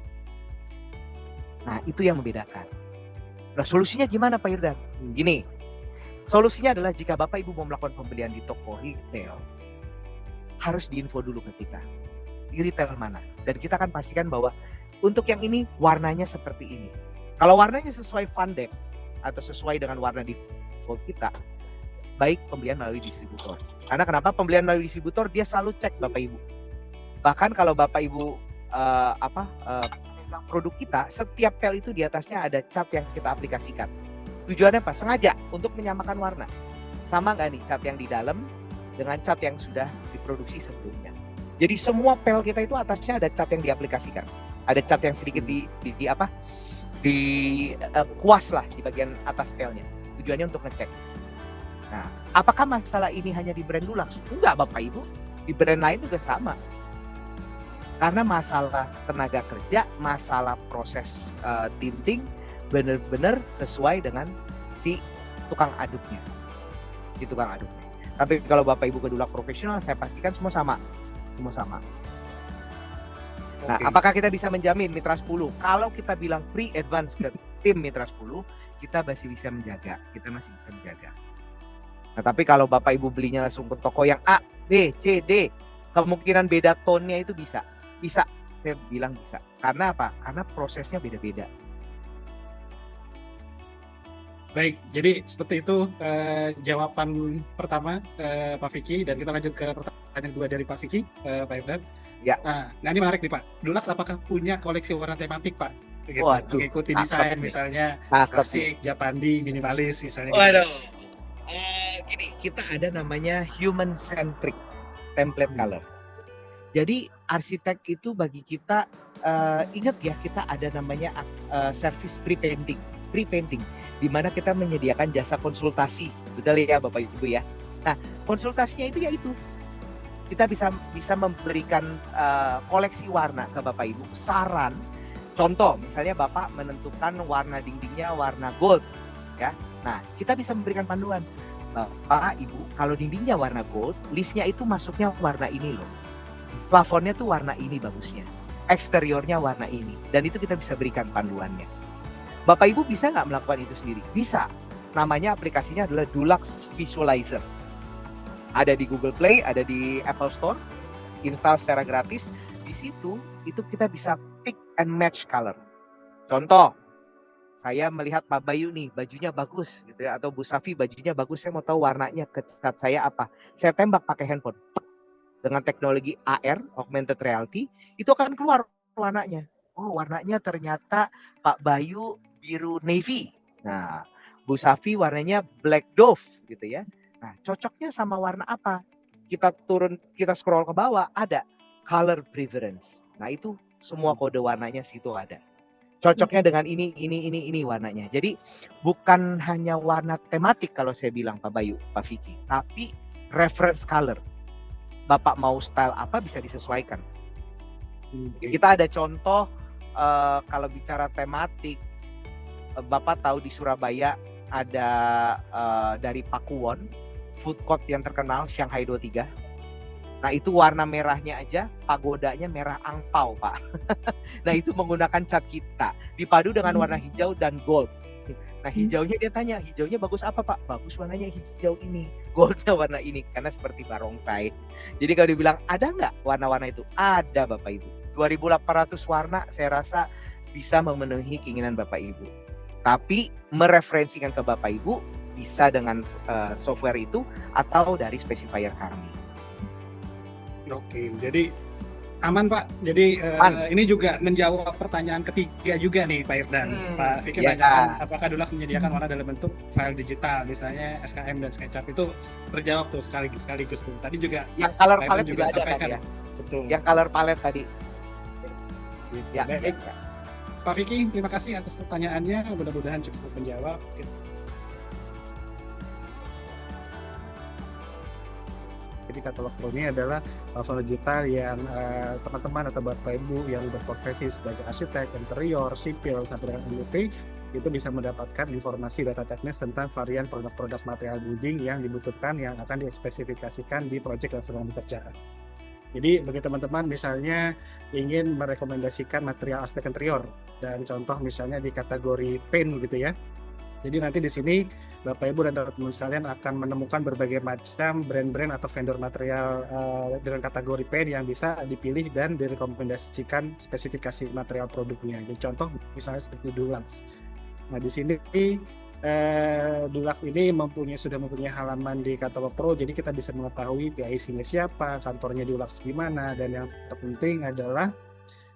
Nah itu yang membedakan. Nah solusinya gimana Pak Irdan? Gini, solusinya adalah jika Bapak Ibu mau melakukan pembelian di toko retail, harus diinfo dulu ke kita. Di retail mana? Dan kita akan pastikan bahwa untuk yang ini warnanya seperti ini. Kalau warnanya sesuai Van Dijk atau sesuai dengan warna default kita, baik pembelian melalui distributor. Karena kenapa? Pembelian melalui distributor dia selalu cek Bapak Ibu. Bahkan kalau Bapak Ibu produk kita, setiap pel itu di atasnya ada cat yang kita aplikasikan. Tujuannya apa? Sengaja untuk menyamakan warna. Sama nggak nih cat yang di dalam dengan cat yang sudah diproduksi sebelumnya. Jadi semua pel kita itu atasnya ada cat yang diaplikasikan. Ada cat yang sedikit kuas lah di bagian atas pelnya. Tujuannya untuk ngecek. Nah, apakah masalah ini hanya di brand Dulux? Enggak Bapak Ibu, di brand lain juga sama. Karena masalah tenaga kerja, masalah proses tinting benar-benar sesuai dengan si tukang aduknya. Tapi kalau Bapak Ibu ke Dulux profesional, saya pastikan semua sama. Nah, apakah kita bisa menjamin Mitra 10? Kalau kita bilang pre-advance ke tim Mitra 10, kita masih bisa menjaga. Nah, tapi kalau Bapak Ibu belinya langsung ke toko yang A, B, C, D, kemungkinan beda tonnya itu bisa. Saya bilang bisa. Karena apa? Karena prosesnya beda-beda. Baik, jadi seperti itu jawaban pertama Pak Vicky, dan kita lanjut ke pertanyaan kedua dari Pak Vicky, Pak Irdan. Ya. Nah ini menarik nih Pak. Dulux apakah punya koleksi warna tematik Pak? Gitu. Waduh, mengikuti desain misalnya klasik, Japandi, minimalis misalnya. Waduh. Gini, kita ada namanya human centric template color. Jadi arsitek itu bagi kita ingat ya, kita ada namanya service pre-painting, di mana kita menyediakan jasa konsultasi, betul ya Bapak Ibu ya. Nah konsultasinya itu yaitu kita bisa memberikan koleksi warna ke Bapak Ibu, saran. Contoh, misalnya Bapak menentukan warna dindingnya warna gold, ya. Nah, kita bisa memberikan panduan. Bapak, Ibu, kalau dindingnya warna gold, listnya itu masuknya warna ini loh. Plafonnya tuh warna ini bagusnya. Eksteriornya warna ini. Dan itu kita bisa berikan panduannya. Bapak Ibu bisa nggak melakukan itu sendiri? Bisa. Namanya aplikasinya adalah Dulux Visualizer. Ada di Google Play, ada di Apple Store, install secara gratis. Di situ itu kita bisa pick and match color. Contoh, saya melihat Pak Bayu nih bajunya bagus gitu ya, atau Bu Safi bajunya bagus, saya mau tahu warnanya ke cat saya apa. Saya tembak pakai handphone. Dengan teknologi AR, augmented reality, itu akan keluar warnanya. Oh, warnanya ternyata Pak Bayu biru navy. Nah, Bu Safi warnanya black dove gitu ya. Nah, cocoknya sama warna apa? Kita scroll ke bawah, ada color preference. Nah, itu semua kode warnanya situ ada. Cocoknya dengan ini warnanya. Jadi bukan hanya warna tematik kalau saya bilang Pak Bayu, Pak Vicky, tapi reference color. Bapak mau style apa bisa disesuaikan. Kita ada contoh kalau bicara tematik, Bapak tahu di Surabaya ada dari Pakuwon, food court yang terkenal Shanghai 23. Nah itu warna merahnya aja, pagodanya merah angpau Pak. Nah itu menggunakan cat kita, dipadu dengan warna hijau dan gold. Nah hijaunya dia tanya, hijaunya bagus apa Pak? Bagus warnanya hijau ini, goldnya warna ini, karena seperti barongsai. Jadi kalau dibilang ada nggak warna-warna itu? Ada Bapak Ibu. 2.800 warna saya rasa bisa memenuhi keinginan Bapak Ibu. Tapi mereferensikan ke Bapak Ibu bisa dengan software itu atau dari specifier kami. Oke, jadi aman Pak. Jadi ini juga menjawab pertanyaan ketiga juga nih Pak Irdan. Pak Vicky menanyakan apakah Dulux menyediakan warna dalam bentuk file digital, misalnya SKM dan SketchUp. Itu terjawab tuh sekaligus tuh. Tadi juga yang color Pak palette juga ada sampaikan kan ya? Betul. Yang color palette tadi. Ya. Baik. Pak Vicky, terima kasih atas pertanyaannya. Mudah-mudahan cukup menjawab. Jadi Katalog Pro ini adalah platform digital yang teman-teman atau Bapak Ibu yang berprofesi sebagai arsitek, interior, sipil, sampai dengan MEP itu bisa mendapatkan informasi data teknis tentang varian produk-produk material building yang dibutuhkan yang akan dispesifikasikan di proyek yang sedang dikerjakan. Jadi bagi teman-teman misalnya ingin merekomendasikan material arsitek interior dan contoh misalnya di kategori paint gitu ya. Jadi nanti di sini Bapak Ibu dan teman-teman sekalian akan menemukan berbagai macam brand-brand atau vendor material dengan kategori paint yang bisa dipilih dan direkomendasikan spesifikasi material produknya. Jadi contoh misalnya seperti Dulux. Nah di sini Dulux ini sudah mempunyai halaman di Katalog Pro, jadi kita bisa mengetahui PIC-nya siapa, kantornya Dulux di mana, dan yang terpenting adalah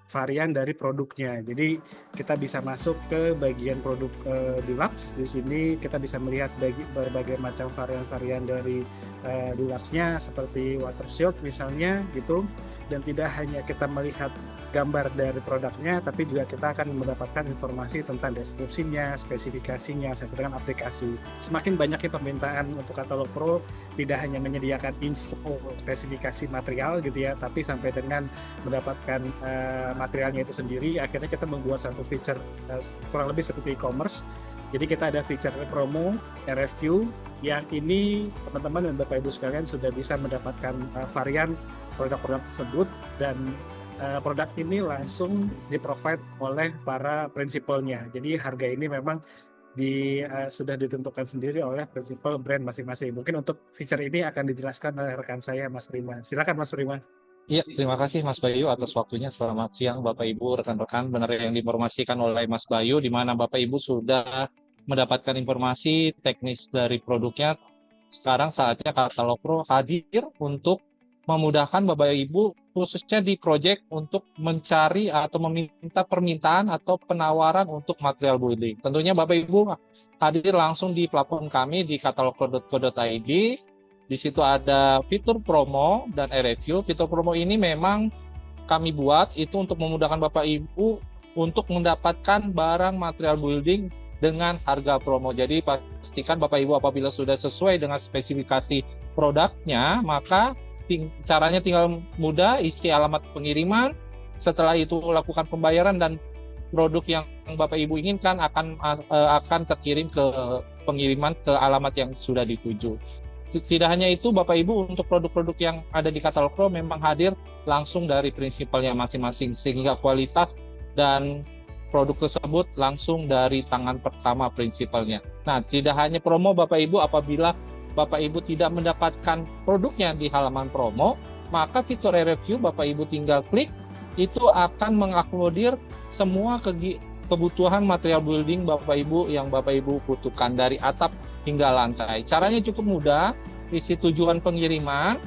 varian dari produknya. Jadi kita bisa masuk ke bagian produk Dulux. Di sini kita bisa melihat berbagai macam varian-varian dari Duluxnya seperti water shield misalnya gitu. Dan tidak hanya kita melihat gambar dari produknya, tapi juga kita akan mendapatkan informasi tentang deskripsinya, spesifikasinya, sampai dengan aplikasi. Semakin banyaknya permintaan untuk Katalog Pro, tidak hanya menyediakan info spesifikasi material gitu ya, tapi sampai dengan mendapatkan materialnya itu sendiri. Akhirnya kita membuat satu feature kurang lebih seperti e-commerce. Jadi kita ada feature promo, RFQ, yang ini teman-teman dan Bapak Ibu sekalian sudah bisa mendapatkan varian produk-produk tersebut, dan produk ini langsung di-provide oleh para prinsipalnya. Jadi harga ini memang sudah ditentukan sendiri oleh prinsipal brand masing-masing. Mungkin untuk feature ini akan dijelaskan oleh rekan saya Mas Prima. Silakan Mas Prima. Iya, terima kasih Mas Bayu atas waktunya. Selamat siang Bapak Ibu, rekan-rekan. Benar yang diinformasikan oleh Mas Bayu, di mana Bapak Ibu sudah mendapatkan informasi teknis dari produknya. Sekarang saatnya Katalog Pro hadir untuk memudahkan Bapak Ibu khususnya di proyek untuk mencari atau meminta permintaan atau penawaran untuk material building. Tentunya Bapak Ibu hadir langsung di platform kami di katalog.co.id. Di situ ada fitur promo dan RFQ. Fitur promo ini memang kami buat itu untuk memudahkan Bapak Ibu untuk mendapatkan barang material building dengan harga promo. Jadi pastikan Bapak Ibu apabila sudah sesuai dengan spesifikasi produknya, maka caranya tinggal mudah, isi alamat pengiriman, setelah itu lakukan pembayaran dan produk yang Bapak Ibu inginkan akan terkirim ke pengiriman ke alamat yang sudah dituju. Tidak hanya itu Bapak Ibu, untuk produk-produk yang ada di Katalog Pro memang hadir langsung dari prinsipalnya masing-masing, sehingga kualitas dan produk tersebut langsung dari tangan pertama prinsipalnya. Nah, tidak hanya promo Bapak Ibu, apabila Bapak Ibu tidak mendapatkan produknya di halaman promo, maka fitur RFQ Bapak Ibu tinggal klik, itu akan mengakomodir semua kebutuhan material building Bapak Ibu yang Bapak Ibu butuhkan dari atap hingga lantai. Caranya cukup mudah, isi tujuan pengiriman,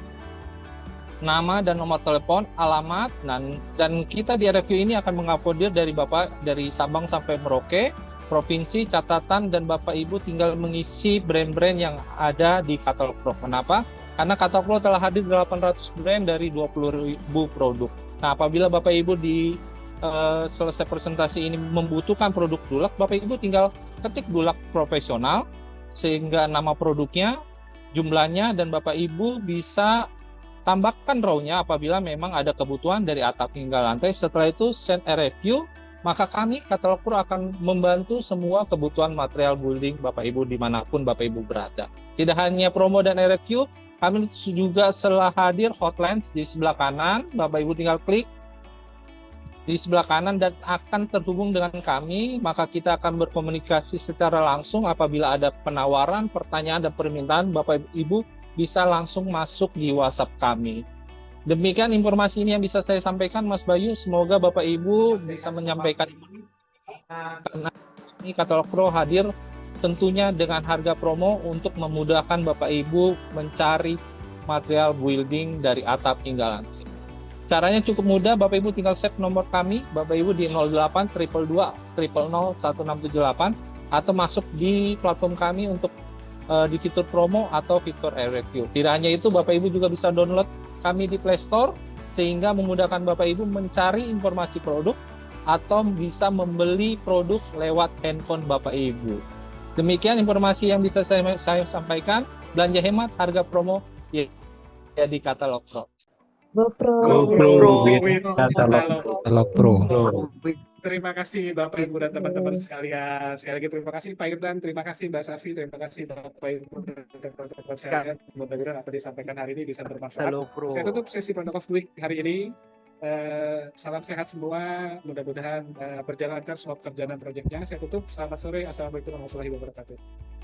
nama dan nomor telepon, alamat, dan kita di RFQ ini akan mengakomodir dari Bapak dari Sabang sampai Merauke, provinsi, catatan, dan Bapak Ibu tinggal mengisi brand-brand yang ada di katalog Pro. Kenapa? Karena katalog Pro telah hadir 800 brand dari 20.000 produk. Nah, apabila Bapak Ibu di selesai presentasi ini membutuhkan produk Dulak, Bapak Ibu tinggal ketik Dulak profesional, sehingga nama produknya, jumlahnya, dan Bapak Ibu bisa tambahkan raw-nya apabila memang ada kebutuhan dari atap hingga lantai. Setelah itu send RFQ, maka kami Katalog Pro akan membantu semua kebutuhan material building Bapak Ibu dimanapun Bapak Ibu berada. Tidak hanya promo dan RFQ, kami juga telah hadir hotline di sebelah kanan. Bapak Ibu tinggal klik di sebelah kanan dan akan terhubung dengan kami, maka kita akan berkomunikasi secara langsung. Apabila ada penawaran, pertanyaan, dan permintaan, Bapak Ibu bisa langsung masuk di WhatsApp kami. Demikian informasi ini yang bisa saya sampaikan, Mas Bayu. Semoga Bapak Ibu bisa menyampaikan, karena ini Katalog Pro hadir tentunya dengan harga promo untuk memudahkan Bapak Ibu mencari material building dari atap hingga lantai. Caranya cukup mudah, Bapak Ibu tinggal save nomor kami, Bapak Ibu di 08 222 000 1678, atau masuk di platform kami untuk di fitur promo atau fitur RFQ. Tidak hanya itu, Bapak Ibu juga bisa download kami di Play Store, sehingga memudahkan Bapak Ibu mencari informasi produk atau bisa membeli produk lewat handphone Bapak Ibu. Demikian informasi yang bisa saya sampaikan. Belanja hemat, harga promo ya di Katalog Pro. GoPro. Katalog Pro. Terima kasih Bapak Ibu dan teman-teman sekalian. Sekali lagi terima kasih Pak Irdan, terima kasih Mbak Safi, terima kasih Bapak Ibu dan teman-teman sekalian. Mudah-mudahan apa disampaikan hari ini bisa bermanfaat. Saya tutup sesi Product of the Week hari ini. Salam sehat semua. Mudah-mudahan berjalan lancar semua pekerjaan dan proyeknya. Saya tutup. Selamat sore. Assalamualaikum warahmatullahi wabarakatuh.